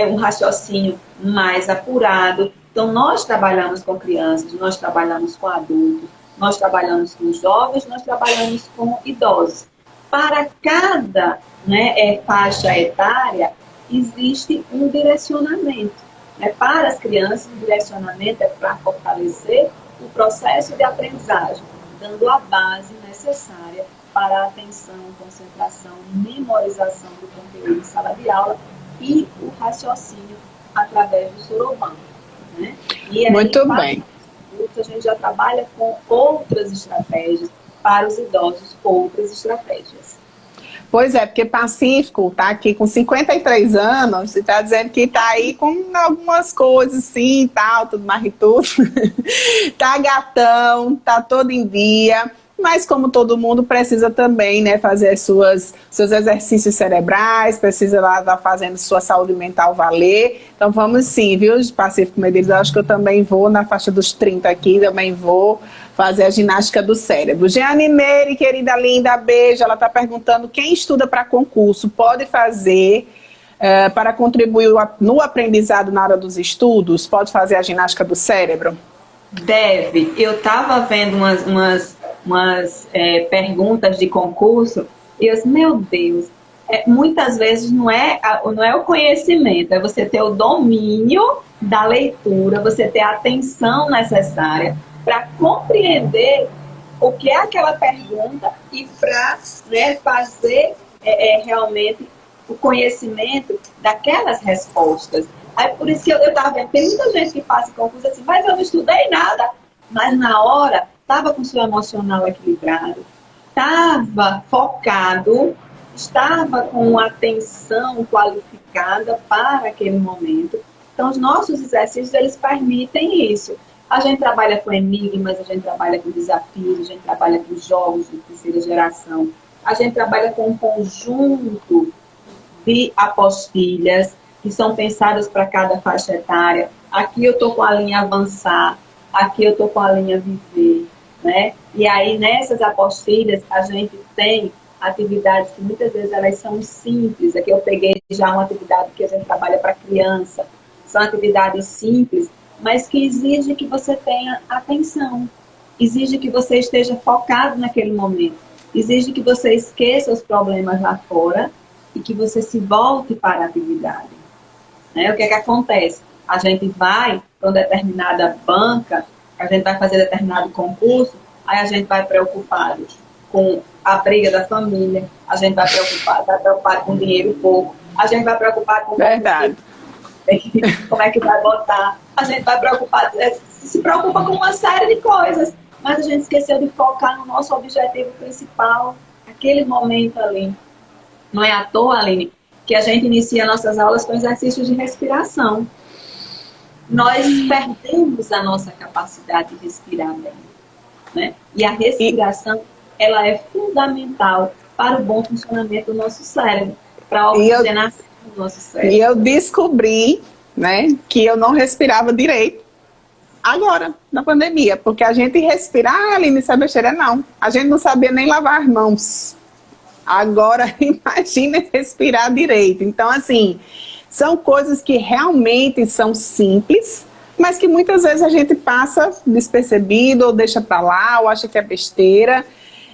um raciocínio mais apurado. Então, nós trabalhamos com crianças, nós trabalhamos com adultos, nós trabalhamos com jovens, nós trabalhamos com idosos. Para cada, né, faixa etária, existe um direcionamento. Para as crianças, o direcionamento é para fortalecer o processo de aprendizagem, dando a base necessária para a atenção, concentração, memorização do conteúdo em sala de aula e o raciocínio através do soroban. Né? E aí, muito bem. A gente já trabalha com outras estratégias, para os idosos, outras estratégias. Pois é, porque Pacífico tá aqui com 53 anos e tá dizendo que tá aí com algumas coisas assim, tal, tudo mais e tudo. Tá gatão, tá todo em dia, mas como todo mundo precisa também, né, fazer seus exercícios cerebrais, precisa lá estar fazendo sua saúde mental valer. Então vamos sim, viu, Pacífico Medeiros, acho que eu também vou na faixa dos 30 aqui, também vou fazer a ginástica do cérebro. Jeane Meire, querida linda, beijo. Ela está perguntando, quem estuda para concurso pode fazer para contribuir no aprendizado na hora dos estudos? Pode fazer a ginástica do cérebro? Deve. Eu estava vendo umas perguntas de concurso e eu disse, meu Deus, muitas vezes não é o conhecimento, é você ter o domínio da leitura, você ter a atenção necessária para compreender o que é aquela pergunta e para, né, fazer realmente o conhecimento daquelas respostas. Aí por isso que eu estava vendo, tem muita gente que passa concurso assim, mas eu não estudei nada. Mas na hora, estava com o seu emocional equilibrado, estava focado, estava com atenção qualificada para aquele momento. Então os nossos exercícios, eles permitem isso. A gente trabalha com enigmas, a gente trabalha com desafios, a gente trabalha com jogos de terceira geração, a gente trabalha com um conjunto de apostilhas que são pensadas para cada faixa etária. Aqui eu estou com a linha avançar, aqui eu estou com a linha viver, né? E aí nessas apostilhas a gente tem atividades que muitas vezes elas são simples. Aqui eu peguei já uma atividade que a gente trabalha para criança. São atividades simples, mas que exige que você tenha atenção, exige que você esteja focado naquele momento, exige que você esqueça os problemas lá fora e que você se volte para a atividade. Né? O que é que acontece? A gente vai para uma determinada banca, a gente vai fazer determinado concurso, aí a gente vai preocupado com a briga da família, a gente vai preocupado com dinheiro pouco, a gente vai preocupado com... Verdade. Como é que vai botar, a gente vai preocupar, se preocupa com uma série de coisas, mas a gente esqueceu de focar no nosso objetivo principal, aquele momento ali. Não é à toa, Aline, que a gente inicia nossas aulas com exercícios de respiração. Nós perdemos a nossa capacidade de respirar bem, né? E a respiração, ela é fundamental para o bom funcionamento do nosso cérebro, para a oxigenação do nosso cérebro. E eu descobri, né, que eu não respirava direito. agora, na pandemia, porque a gente respirar, Aline, isso é besteira, não. A gente não sabia nem lavar as mãos. Agora, imagina respirar direito. Então, assim, são coisas que realmente são simples, mas que muitas vezes a gente passa despercebido, ou deixa pra lá, ou acha que é besteira.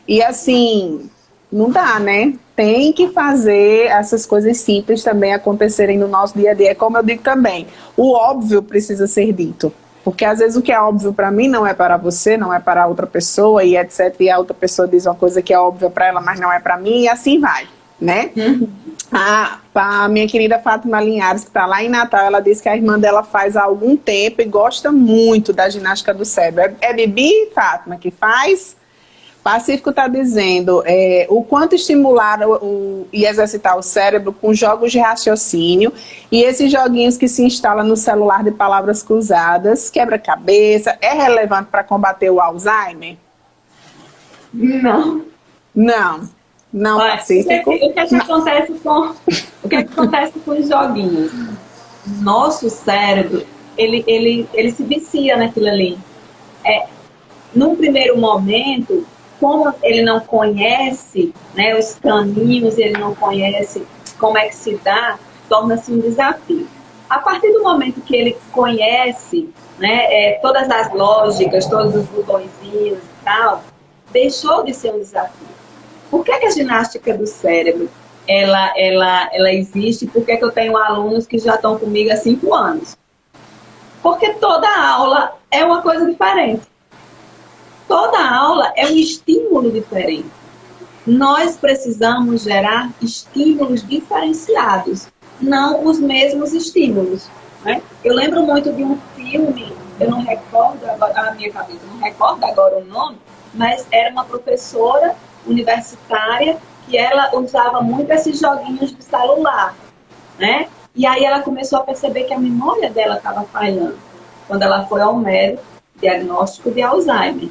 E assim, não dá, né? Tem que fazer essas coisas simples também acontecerem no nosso dia a dia. Como eu digo também, o óbvio precisa ser dito. Porque às vezes o que é óbvio para mim não é para você, não é para outra pessoa, e etc. E a outra pessoa diz uma coisa que é óbvia para ela, mas não é para mim, e assim vai, né? A minha querida Fátima Linhares, que está lá em Natal, ela disse que a irmã dela faz há algum tempo e gosta muito da ginástica do cérebro. É Bibi, Fátima, que faz? Pacífico está dizendo o quanto estimular e exercitar o cérebro com jogos de raciocínio e esses joguinhos que se instalam no celular de palavras cruzadas, quebra-cabeça, é relevante para combater o Alzheimer? Não. Não, Pacífico. O que acontece com os joguinhos? Nosso cérebro, ele se vicia naquilo ali. Num primeiro momento, como ele não conhece, né, os caminhos, ele não conhece como é que se dá, torna-se um desafio. A partir do momento que ele conhece, né, todas as lógicas, todos os botõezinhos e tal, deixou de ser um desafio. Por que a ginástica do cérebro ela existe? Por que eu tenho alunos que já estão comigo há 5 anos? Porque toda aula é uma coisa diferente. Toda aula é um estímulo diferente. Nós precisamos gerar estímulos diferenciados, não os mesmos estímulos, né? Eu lembro muito de um filme, eu não recordo agora, a minha cabeça, não recordo agora o nome, mas era uma professora universitária que ela usava muito esses joguinhos de celular, né? E aí ela começou a perceber que a memória dela estava falhando quando ela foi ao médico, diagnóstico de Alzheimer.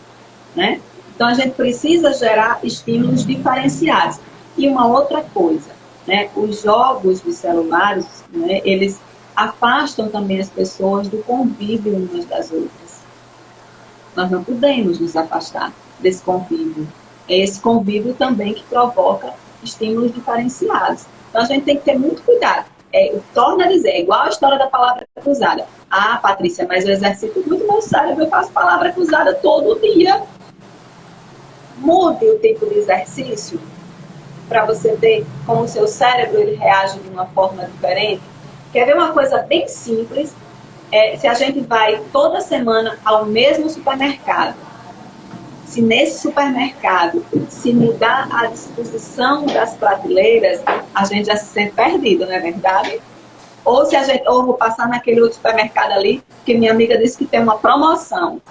Né? Então a gente precisa gerar estímulos diferenciados. E uma outra coisa, né? Os jogos de celulares, né, eles afastam também as pessoas do convívio umas das outras. Nós não podemos nos afastar desse convívio. É esse convívio também que provoca estímulos diferenciados. Então a gente tem que ter muito cuidado. Torna a dizer, é igual a história da palavra cruzada. Ah, Patrícia, mas eu exercito muito meu cérebro, eu faço palavra cruzada todo dia. Mude o tipo de exercício para você ver como o seu cérebro ele reage de uma forma diferente. Quer ver uma coisa bem simples? Se a gente vai toda semana ao mesmo supermercado, se nesse supermercado se mudar a disposição das prateleiras, a gente já se sente perdido, não é verdade? Ou se a gente, ou vou passar naquele outro supermercado ali, que minha amiga disse que tem uma promoção.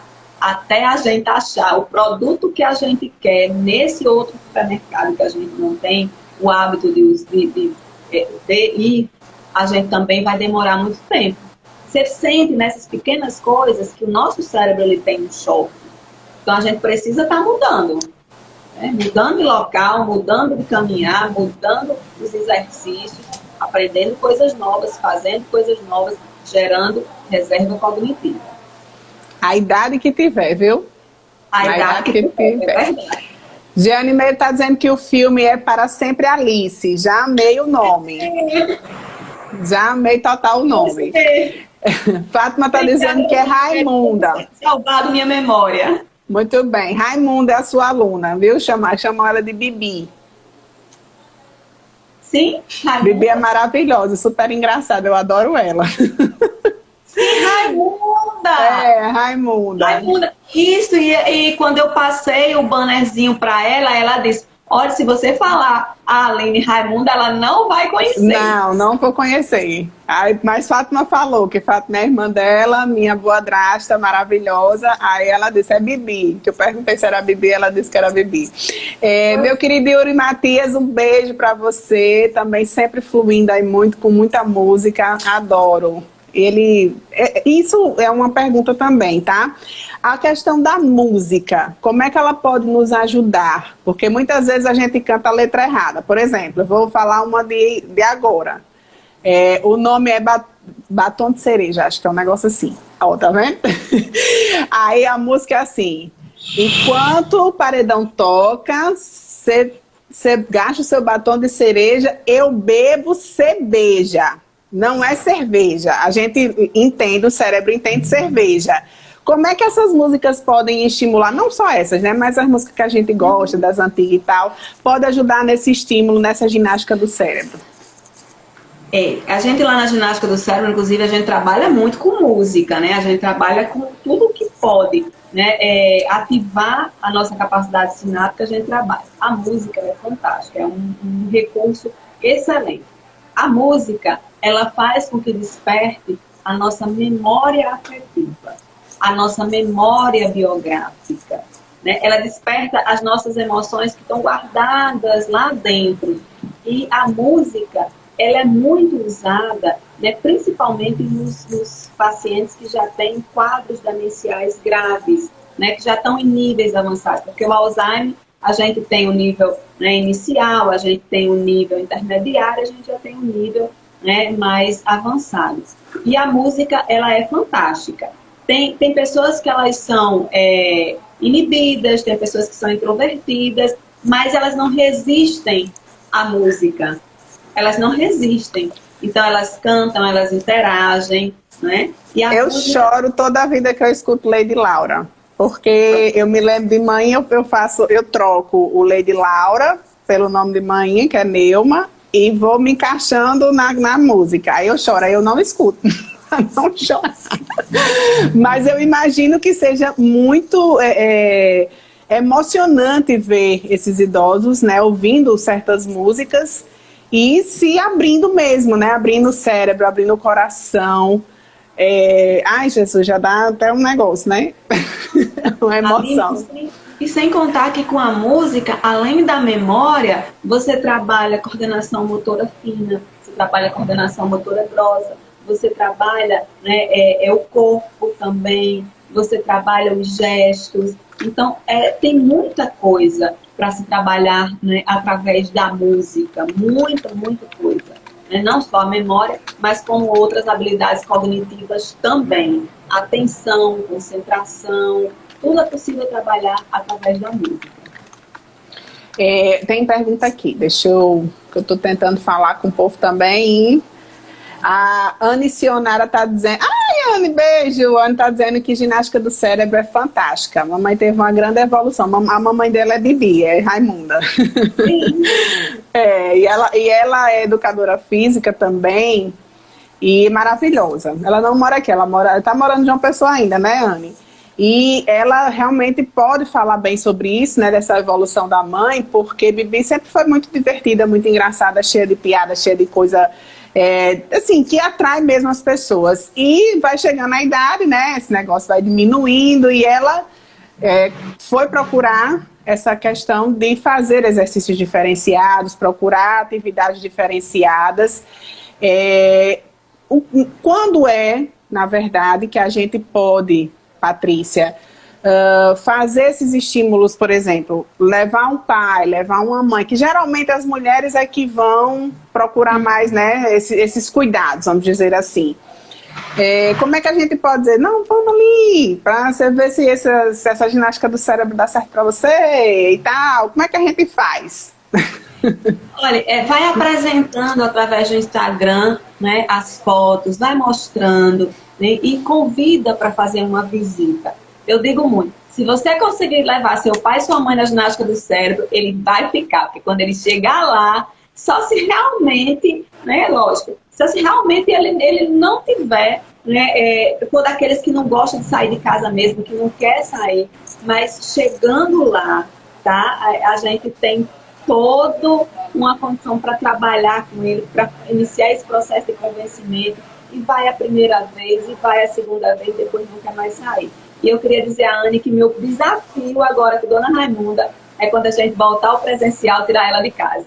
Até a gente achar o produto que a gente quer nesse outro supermercado que a gente não tem o hábito de ir, a gente também vai demorar muito tempo. Você sente nessas pequenas coisas que o nosso cérebro ele tem um choque. Então a gente precisa estar mudando. Né? Mudando de local, mudando de caminhar, mudando os exercícios, aprendendo coisas novas, fazendo coisas novas, gerando reserva cognitiva. A idade que tiver, viu? A idade que tiver. É verdade. Giane Meire está dizendo que o filme é Para Sempre Alice. Já amei o nome. Já amei total o nome. Fátima está dizendo que é Raimunda. Salvado minha memória. Muito bem. Raimunda é a sua aluna, viu? Chamam ela de Bibi. Sim, Raimunda. Bibi é maravilhosa, super engraçada. Eu adoro ela. Sim, Raimunda! Raimunda. Isso, e quando eu passei o bannerzinho para ela, ela disse, olha, se você falar a Aline Raimunda, ela não vai conhecer. Não vou conhecer. Mas Fátima falou que Fátima é a irmã dela, minha boadrasta maravilhosa. Aí ela disse, é Bibi. Que eu perguntei se era Bibi, ela disse que era Bibi. Meu querido Yuri Matias, um beijo para você. Também sempre fluindo aí muito, com muita música. Adoro. Isso é uma pergunta também, tá? A questão da música, como é que ela pode nos ajudar? Porque muitas vezes a gente canta a letra errada. Por exemplo, eu vou falar uma de agora. O nome é Batom de Cereja, acho que é um negócio assim. Ó, tá vendo? Aí a música é assim: enquanto o paredão toca, você gasta o seu batom de cereja, eu bebo, cê beija. Não é cerveja. A gente entende, o cérebro entende cerveja. Como é que essas músicas podem estimular, não só essas, né, mas as músicas que a gente gosta, das antigas e tal, pode ajudar nesse estímulo, nessa ginástica do cérebro? A gente lá na ginástica do cérebro, inclusive, a gente trabalha muito com música, né? A gente trabalha com tudo que pode, né? Ativar a nossa capacidade sináptica, a gente trabalha. A música é fantástica, é um recurso excelente. A música, ela faz com que desperte a nossa memória afetiva, a nossa memória biográfica, né? Ela desperta as nossas emoções que estão guardadas lá dentro. E a música, ela é muito usada, né, principalmente nos pacientes que já têm quadros demenciais graves, né, que já estão em níveis avançados, porque o Alzheimer, a gente tem o nível, né, inicial, a gente tem o nível intermediário, a gente já tem o nível, né, mais avançado. E a música, ela é fantástica. Tem pessoas que elas são inibidas, tem pessoas que são introvertidas, mas elas não resistem à música. Elas não resistem. Então, elas cantam, elas interagem, né? E eu choro toda a vida que eu escuto Lady Laura. Porque eu me lembro de mãe, eu troco o Lady Laura pelo nome de mãe, que é Neuma, e vou me encaixando na música. Aí eu choro, aí eu não escuto. Não choro. Mas eu imagino que seja muito emocionante ver esses idosos, né, ouvindo certas músicas e se abrindo mesmo, né? Abrindo o cérebro, abrindo o coração. Ai, Jesus, já dá até um negócio, né? Uma emoção. E sem contar que com a música, além da memória, você trabalha coordenação motora fina, você trabalha coordenação motora grossa, você trabalha, né, o corpo também, você trabalha os gestos. Então, tem muita coisa para se trabalhar, né, através da música, muita coisa. Né? Não só a memória, mas como outras habilidades cognitivas também. Atenção, concentração, tudo é possível trabalhar através da música. Tem pergunta aqui, que eu estou tentando falar com o povo também. A Anne Sionara está dizendo... Ai, Anne, beijo! A Anne está dizendo que ginástica do cérebro é fantástica. A mamãe teve uma grande evolução. A mamãe dela é Bibi, é Raimunda. Sim. E ela é educadora física também e maravilhosa. Ela não mora aqui, ela está morando em João Pessoa ainda, né, Anne? E ela realmente pode falar bem sobre isso, né, dessa evolução da mãe, porque Bibi sempre foi muito divertida, muito engraçada, cheia de piada, cheia de coisa... assim, que atrai mesmo as pessoas. E vai chegando a idade, né? Esse negócio vai diminuindo e ela foi procurar essa questão de fazer exercícios diferenciados, procurar atividades diferenciadas. Quando na verdade, que a gente pode, Patrícia, fazer esses estímulos, por exemplo, levar um pai, levar uma mãe, que geralmente as mulheres é que vão procurar mais, né, esses cuidados, vamos dizer assim. Como é que a gente pode dizer, não, vamos ali, para você ver se essa ginástica do cérebro dá certo para você e tal, como é que a gente faz? Olha, vai apresentando através do Instagram, né, as fotos, vai mostrando, né, e convida para fazer uma visita. Eu digo muito, se você conseguir levar seu pai e sua mãe na ginástica do cérebro, ele vai ficar, porque quando ele chegar lá, só se realmente, né, lógico, só se realmente ele não tiver, né, por daqueles que não gostam de sair de casa mesmo, que não quer sair, mas chegando lá, tá, a gente tem toda uma condição para trabalhar com ele, para iniciar esse processo de convencimento, e vai a primeira vez, e vai a segunda vez, depois não quer mais sair. E eu queria dizer a Anne que meu desafio agora com Dona Raimunda é quando a gente voltar ao presencial, tirar ela de casa.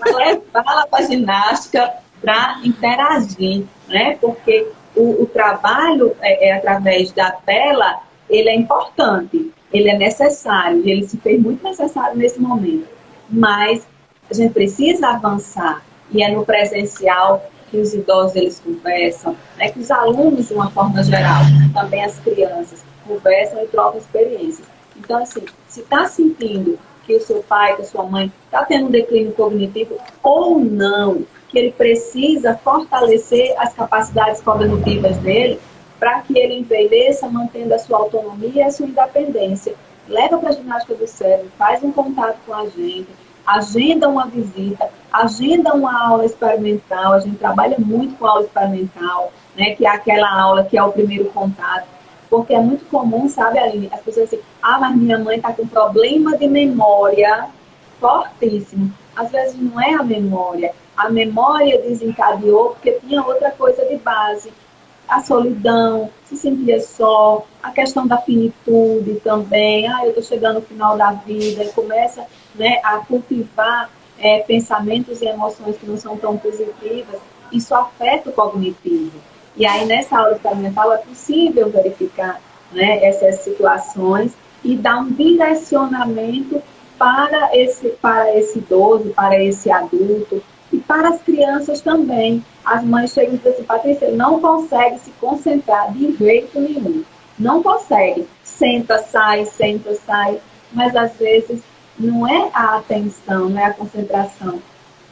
Levá-la para a ginástica para interagir, né? Porque o trabalho através da tela, ele é importante, ele é necessário, e ele se fez muito necessário nesse momento. Mas a gente precisa avançar, e é no presencial que os idosos eles conversam, né, que os alunos, de uma forma geral, também as crianças, conversam e trocam experiências. Então, assim, se está sentindo que o seu pai, que a sua mãe está tendo um declínio cognitivo ou não, que ele precisa fortalecer as capacidades cognitivas dele para que ele envelheça mantendo a sua autonomia e a sua independência. Leva para a ginástica do cérebro, faz um contato com a gente, agenda uma visita, agenda uma aula experimental. A gente trabalha muito com aula experimental, né, que é aquela aula que é o primeiro contato. Porque é muito comum, sabe, Aline, as pessoas dizem, mas minha mãe está com problema de memória fortíssimo. Às vezes não é a memória desencadeou porque tinha outra coisa de base. A solidão, se sentia só, a questão da finitude também, eu estou chegando ao final da vida, e começa, né, a cultivar pensamentos e emoções que não são tão positivas, isso afeta o cognitivo. E aí, nessa aula experimental, é possível verificar, né, essas situações e dar um direcionamento para esse idoso, para esse adulto e para as crianças também. As mães chegam e dizem assim, Patrícia, ele não consegue se concentrar de jeito nenhum. Não consegue. Senta, sai, mas às vezes não é a atenção, não é a concentração.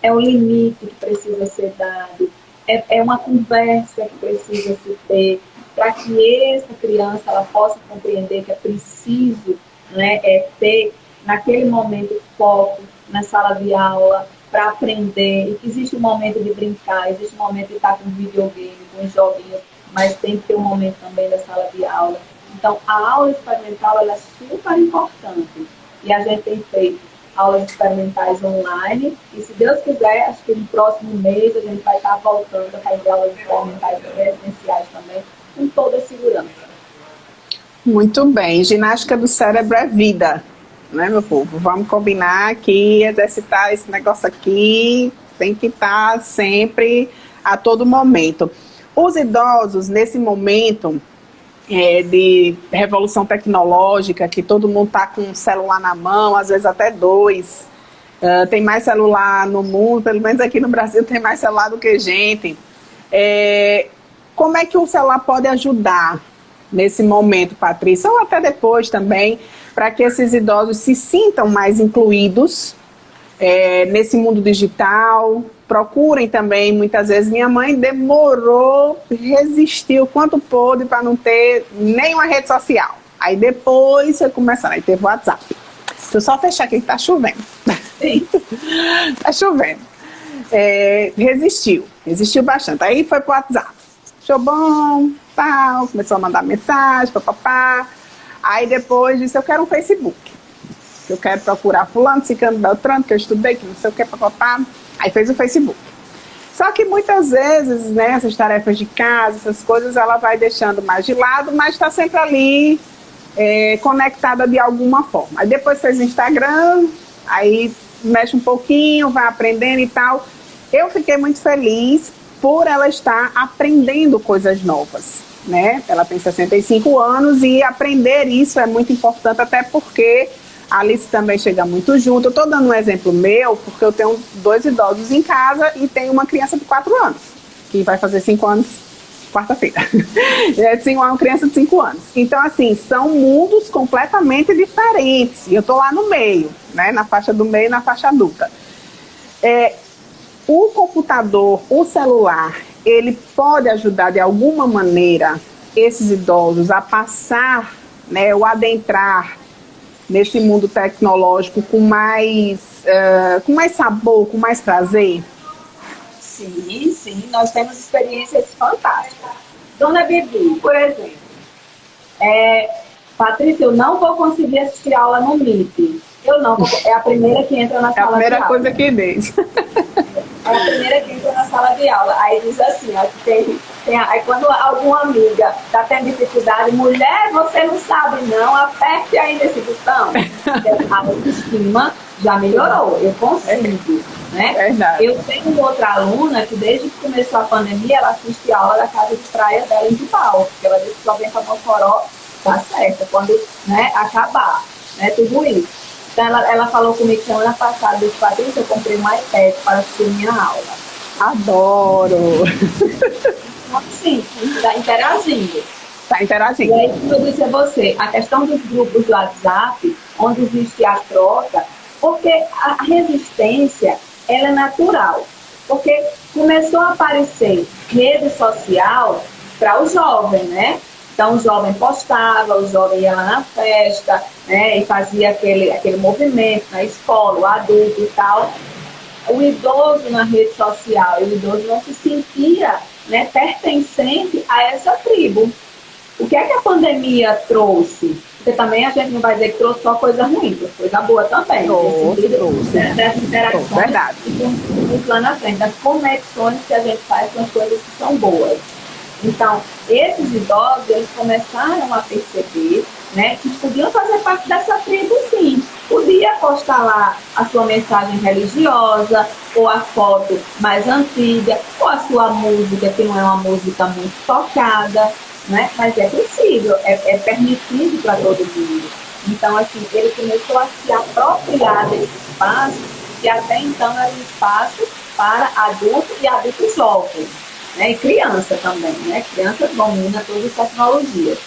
É o limite que precisa ser dado. É uma conversa que precisa se ter para que essa criança ela possa compreender que é preciso, né, ter naquele momento foco na sala de aula para aprender, e que existe um momento de brincar, existe um momento de estar com videogame, com joguinhos, mas tem que ter um momento também da sala de aula. Então, a aula experimental ela é super importante e a gente tem feito aulas experimentais online, e se Deus quiser, acho que no próximo mês a gente vai estar voltando a fazer aulas experimentais presenciais também, com toda a segurança. Muito bem, ginástica do cérebro é vida, né, meu povo? Vamos combinar que exercitar esse negócio aqui tem que estar sempre, a todo momento. Os idosos, nesse momento de revolução tecnológica, que todo mundo está com um celular na mão, às vezes até dois, tem mais celular no mundo, pelo menos aqui no Brasil tem mais celular do que gente. Como é que o celular pode ajudar nesse momento, Patrícia, ou até depois também, para que esses idosos se sintam mais incluídos nesse mundo digital? Procurem também, muitas vezes, minha mãe demorou, resistiu quanto pôde para não ter nenhuma rede social. Aí depois foi começando, aí teve o WhatsApp. Deixa eu só fechar aqui que tá chovendo. Tá chovendo. Resistiu bastante. Aí foi pro WhatsApp. Achou bom, tal, começou a mandar mensagem, papapá. Aí depois disse, eu quero um Facebook. Eu quero procurar fulano, ciclano, beltrano, que eu estudei, que não sei o que, papapá. Aí fez o Facebook. Só que muitas vezes, né, essas tarefas de casa, essas coisas, ela vai deixando mais de lado, mas está sempre ali, conectada de alguma forma. Aí depois fez o Instagram, aí mexe um pouquinho, vai aprendendo e tal. Eu fiquei muito feliz por ela estar aprendendo coisas novas, né? Ela tem 65 anos e aprender isso é muito importante, até porque a Alice também chega muito junto. Eu estou dando um exemplo meu, porque eu tenho 2 idosos em casa e tenho uma criança de 4 anos, que vai fazer 5 anos quarta-feira. Uma criança de 5 anos. Então, assim, são mundos completamente diferentes. E eu estou lá no meio, né? Na faixa do meio e na faixa adulta. O computador, o celular, ele pode ajudar de alguma maneira esses idosos a passar, né, o adentrar nesse mundo tecnológico com mais sabor, com mais prazer? Sim, nós temos experiências fantásticas. Dona Bibi, por exemplo, Patrícia, eu não vou conseguir assistir aula no Meet. É a primeira que entra na sala de aula. É a primeira coisa que diz. É a primeira que entra na sala de aula. Aí diz assim, aí quando alguma amiga está tendo dificuldade, mulher, você não sabe não, aperte aí nesse botão. A autoestima já melhorou, eu consigo, né? Verdade. Eu tenho outra aluna que desde que começou a pandemia, ela assiste a aula da casa de praia dela em Tibau, porque ela disse que só vem para Mossoró, tá certo, quando, né, acabar, né, tudo isso. Então, ela falou comigo semana passada, disse, Patrícia, eu comprei um iPad para assistir minha aula. Adoro! Então, assim, está interagindo. Tá E interagindo. aí, como eu disse a você, a questão dos grupos do WhatsApp, onde existe a troca, porque a resistência, ela é natural. Porque começou a aparecer rede social para o jovem, né? Então, o jovem postava, o jovem ia lá na festa, né? E fazia aquele movimento na escola, o adulto e tal. O idoso na rede social, o idoso não se sentia, né, pertencente a essa tribo. O que é que a pandemia trouxe? Porque também a gente não vai dizer que trouxe só coisa ruim, trouxe coisa boa também, nesse sentido, Trouxe. né, das Trouxe, interações verdade. e do lá na frente, das conexões que a gente faz com as coisas que são boas. Então, esses idosos, eles começaram a perceber, né, que podiam fazer parte dessa tribo, sim. Podia postar lá a sua mensagem religiosa, ou a foto mais antiga, ou a sua música, que não é uma música muito tocada, né? Mas é possível, é permitido para todo mundo. Então, assim, ele começou a se apropriar desse espaço, que até então era um espaço para adultos e adultos jovens, né? E criança também, né? Criança domina todas as tecnologias.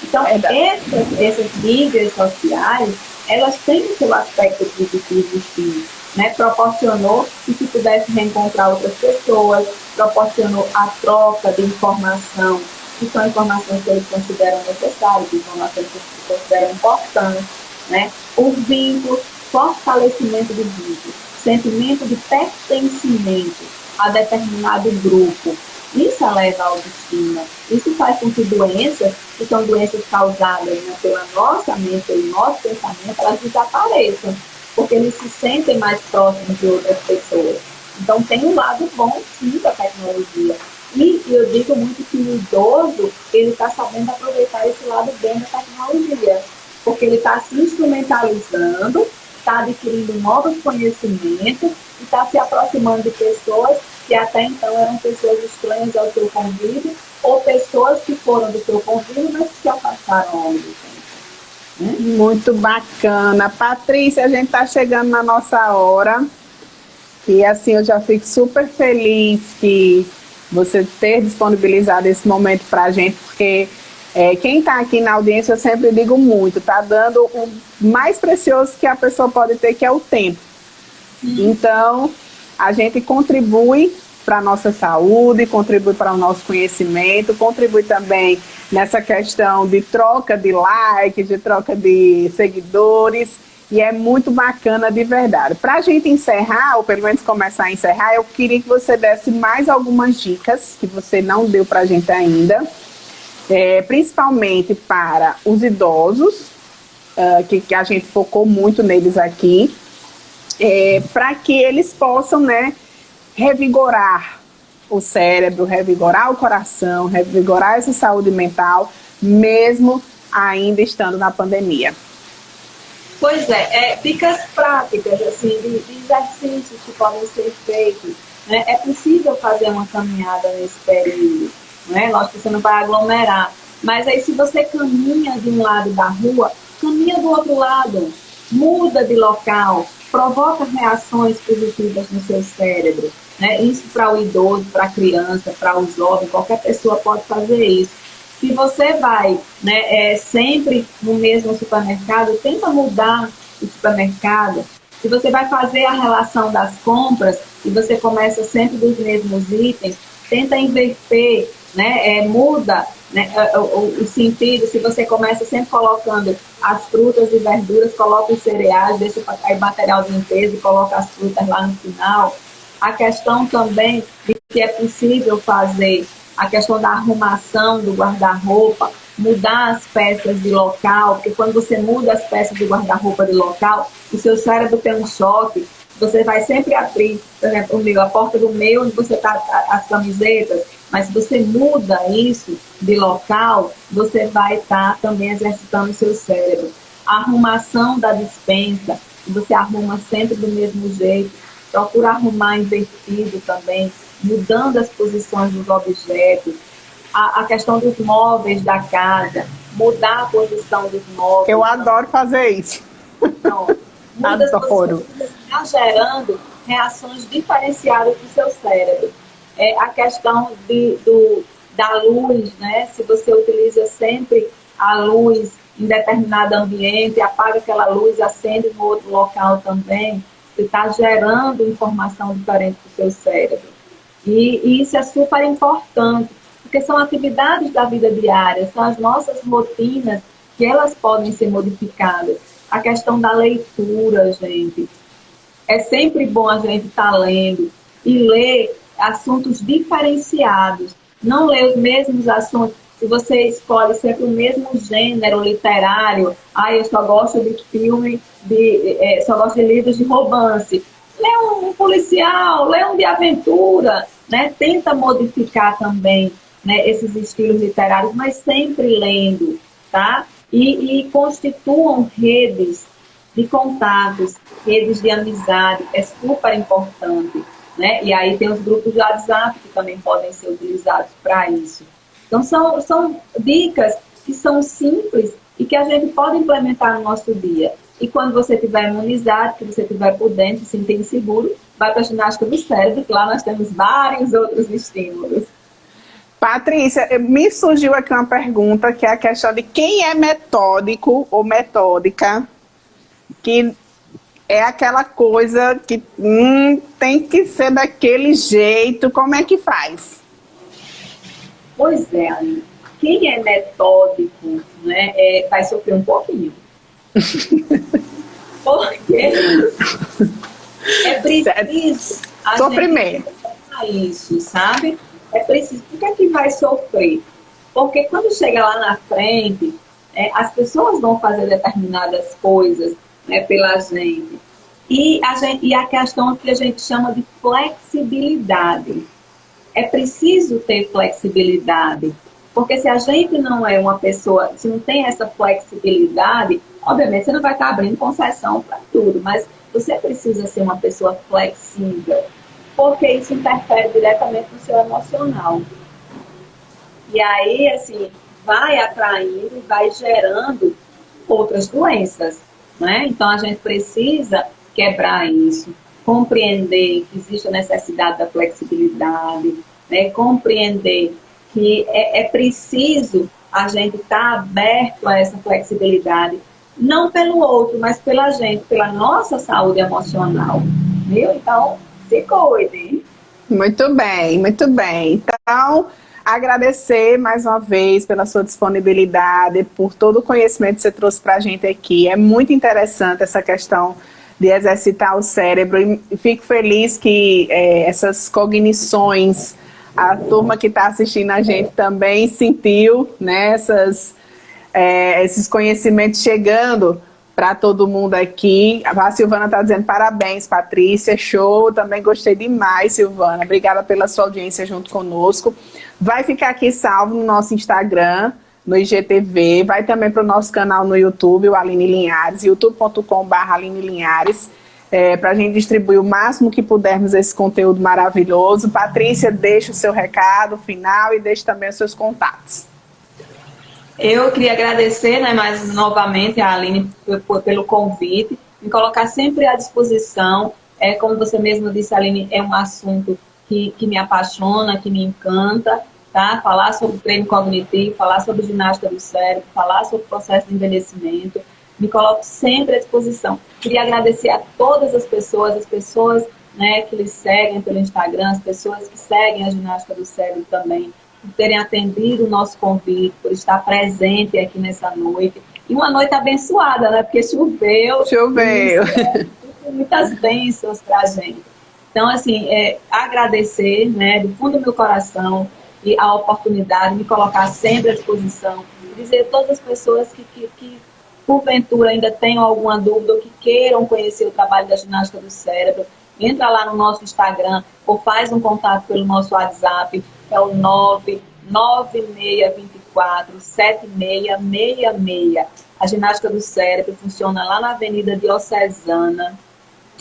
Então, essas mídias sociais, elas têm o seu aspecto positivo, sim, né? Proporcionou que se pudesse reencontrar outras pessoas, proporcionou a troca de informação, que são informações que eles consideram necessárias, informações que eles consideram importantes, né? O vínculo, fortalecimento do vínculo, sentimento de pertencimento a determinado grupo. Isso eleva a autoestima. Isso faz com que doenças, que são doenças causadas, né, pela nossa mente, pelo nosso pensamento, elas desapareçam, porque eles se sentem mais próximos de outras pessoas. Então, tem um lado bom, sim, da tecnologia. E eu digo muito que o idoso, ele está sabendo aproveitar esse lado bem da tecnologia, porque ele está se instrumentalizando, está adquirindo novos conhecimentos e está se aproximando de pessoas que até então eram pessoas estranhas ao seu convívio, ou pessoas que foram do seu convívio, mas que se afastaram ao longo do tempo. Muito bacana. Patrícia, a gente está chegando na nossa hora. E assim, eu já fico super feliz que você ter disponibilizado esse momento para a gente, porque quem está aqui na audiência, eu sempre digo muito, está dando o mais precioso que a pessoa pode ter, que é o tempo. Então, a gente contribui para a nossa saúde, contribui para o nosso conhecimento, contribui também nessa questão de troca de likes, de troca de seguidores, e é muito bacana de verdade. Para a gente encerrar, ou pelo menos começar a encerrar, eu queria que você desse mais algumas dicas que você não deu para a gente ainda, principalmente para os idosos, que a gente focou muito neles aqui, para que eles possam, né, revigorar o cérebro, revigorar o coração, revigorar essa saúde mental, mesmo ainda estando na pandemia. Pois dicas práticas, assim, de exercícios que podem ser feitos. Né? É possível fazer uma caminhada nesse período, né? Lógico que você não vai aglomerar, mas aí se você caminha de um lado da rua, caminha do outro lado, muda de local, provoca reações positivas no seu cérebro. Né? Isso para o idoso, para a criança, para o jovem, qualquer pessoa pode fazer isso. Se você vai, né, sempre no mesmo supermercado, tenta mudar o supermercado. Se você vai fazer a relação das compras e você começa sempre dos mesmos itens, tenta inverter, né, muda, né, o sentido. Se você começa sempre colocando as frutas e verduras, coloca os cereais, deixa aí material de limpeza e coloca as frutas lá no final. A questão também de que é possível fazer a questão da arrumação do guarda-roupa, mudar as peças de local, porque quando você muda as peças do guarda-roupa de local, o seu cérebro tem um choque, você vai sempre abrir, por exemplo, a porta do meio onde você está as camisetas, mas se você muda isso de local, você vai estar também exercitando o seu cérebro. A arrumação da despensa, você arruma sempre do mesmo jeito, procura arrumar invertido também, mudando as posições dos objetos, a questão dos móveis da casa, mudar a posição dos móveis. Eu adoro fazer isso. Então, muda as posições, está gerando reações diferenciadas do seu cérebro. A questão da luz, né? Se você utiliza sempre a luz em determinado ambiente, apaga aquela luz, acende no outro local também, você está gerando informação diferente do seu cérebro. E isso é super importante, porque são atividades da vida diária, são as nossas rotinas que elas podem ser modificadas. A questão da leitura, gente. É sempre bom a gente estar lendo e ler assuntos diferenciados. Não ler os mesmos assuntos. Se você escolhe sempre o mesmo gênero literário, eu só gosto de filme, só gosto de livros de romance. Lê um policial, lê um de aventura, né? Tenta modificar também, né, esses estilos literários, mas sempre lendo, tá? E constituam redes de contatos, redes de amizade, é super importante, né? E aí tem os grupos de WhatsApp que também podem ser utilizados para isso. Então, são dicas que são simples e que a gente pode implementar no nosso dia. E quando você estiver imunizado, que você estiver por dentro, se sentir seguro, vai para a ginástica do cérebro, que lá nós temos vários outros estímulos. Patrícia, me surgiu aqui uma pergunta, que é a questão de quem é metódico ou metódica, que é aquela coisa que tem que ser daquele jeito, como é que faz? Pois é, Aline. Quem é metódico, né, vai sofrer um pouquinho. Porque é preciso sofrimento. Isso, sabe? É preciso. Por que é que vai sofrer? Porque quando chega lá na frente, as pessoas vão fazer determinadas coisas, né, pela gente. E a questão que a gente chama de flexibilidade. É preciso ter flexibilidade, porque se a gente não é uma pessoa, se não tem essa flexibilidade, obviamente você não vai estar abrindo concessão para tudo, mas você precisa ser uma pessoa flexível, porque isso interfere diretamente no seu emocional. E aí, assim, vai atraindo, vai gerando outras doenças, né? Então a gente precisa quebrar isso, compreender que existe a necessidade da flexibilidade, né? Compreender que é preciso a gente estar aberto a essa flexibilidade, não pelo outro, mas pela gente, pela nossa saúde emocional, viu? Então, se cuide. Muito bem, muito bem. Então, agradecer mais uma vez pela sua disponibilidade, por todo o conhecimento que você trouxe para a gente aqui. É muito interessante essa questão de exercitar o cérebro e fico feliz que essas cognições, a turma que está assistindo a gente também sentiu, né, esses conhecimentos chegando para todo mundo aqui. A Silvana está dizendo parabéns, Patrícia, show, também gostei demais, Silvana, obrigada pela sua audiência junto conosco. Vai ficar aqui salvo no nosso Instagram, no IGTV, vai também para o nosso canal no YouTube, o Aline Linhares, youtube.com/Aline Linhares, para a gente distribuir o máximo que pudermos esse conteúdo maravilhoso. Patrícia, deixa o seu recado final e deixa também os seus contatos. Eu queria agradecer, né, mais novamente a Aline pelo convite, me colocar sempre à disposição. Como você mesma disse, Aline, é um assunto que me apaixona, que me encanta, tá? Falar sobre treino cognitivo, falar sobre ginástica do cérebro, falar sobre o processo de envelhecimento, me coloco sempre à disposição. Queria agradecer a todas as pessoas, né, que lhe seguem pelo Instagram, as pessoas que seguem a ginástica do cérebro também, por terem atendido o nosso convite, por estar presente aqui nessa noite. E uma noite abençoada, né? Porque choveu. Muitas bênçãos para a gente. Então, assim, agradecer, né, do fundo do meu coração e a oportunidade, me colocar sempre à disposição, dizer a todas as pessoas que porventura ainda tenham alguma dúvida ou que queiram conhecer o trabalho da ginástica do cérebro, entra lá no nosso Instagram ou faz um contato pelo nosso WhatsApp, é o 996247666. A ginástica do cérebro funciona lá na Avenida Diocesana,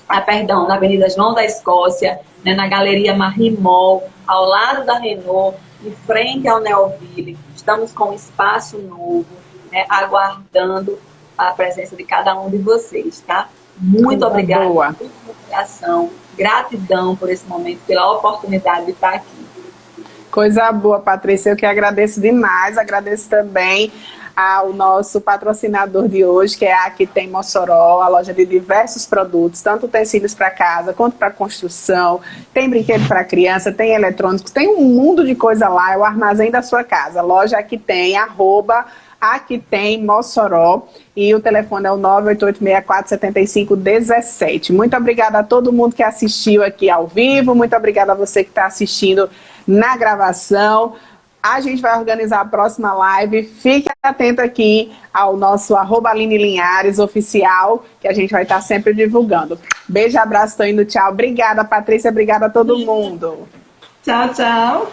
na Avenida João da Escócia, né, na Galeria Marrimol, ao lado da Renault, em frente ao Neoville. Estamos com um espaço novo, né, aguardando a presença de cada um de vocês, tá? Muito obrigada boa. pela comunicação, gratidão por esse momento, pela oportunidade de estar aqui. Coisa boa, Patrícia, eu que agradeço demais, agradeço também ao nosso patrocinador de hoje, que é a Aqui Tem Mossoró, a loja de diversos produtos, tanto utensílios para casa quanto para construção, tem brinquedo para criança, tem eletrônicos, tem um mundo de coisa lá, é o armazém da sua casa, loja Aqui Tem, @Aqui Tem Mossoró, e o telefone é o 988647517. Muito obrigada a todo mundo que assistiu aqui ao vivo, muito obrigada a você que está assistindo na gravação. A gente vai organizar a próxima live. Fique atento aqui ao nosso @Aline Linhares oficial, que a gente vai estar sempre divulgando. Beijo, abraço, tô indo, tchau. Obrigada, Patrícia, obrigada a todo mundo. Tchau, tchau.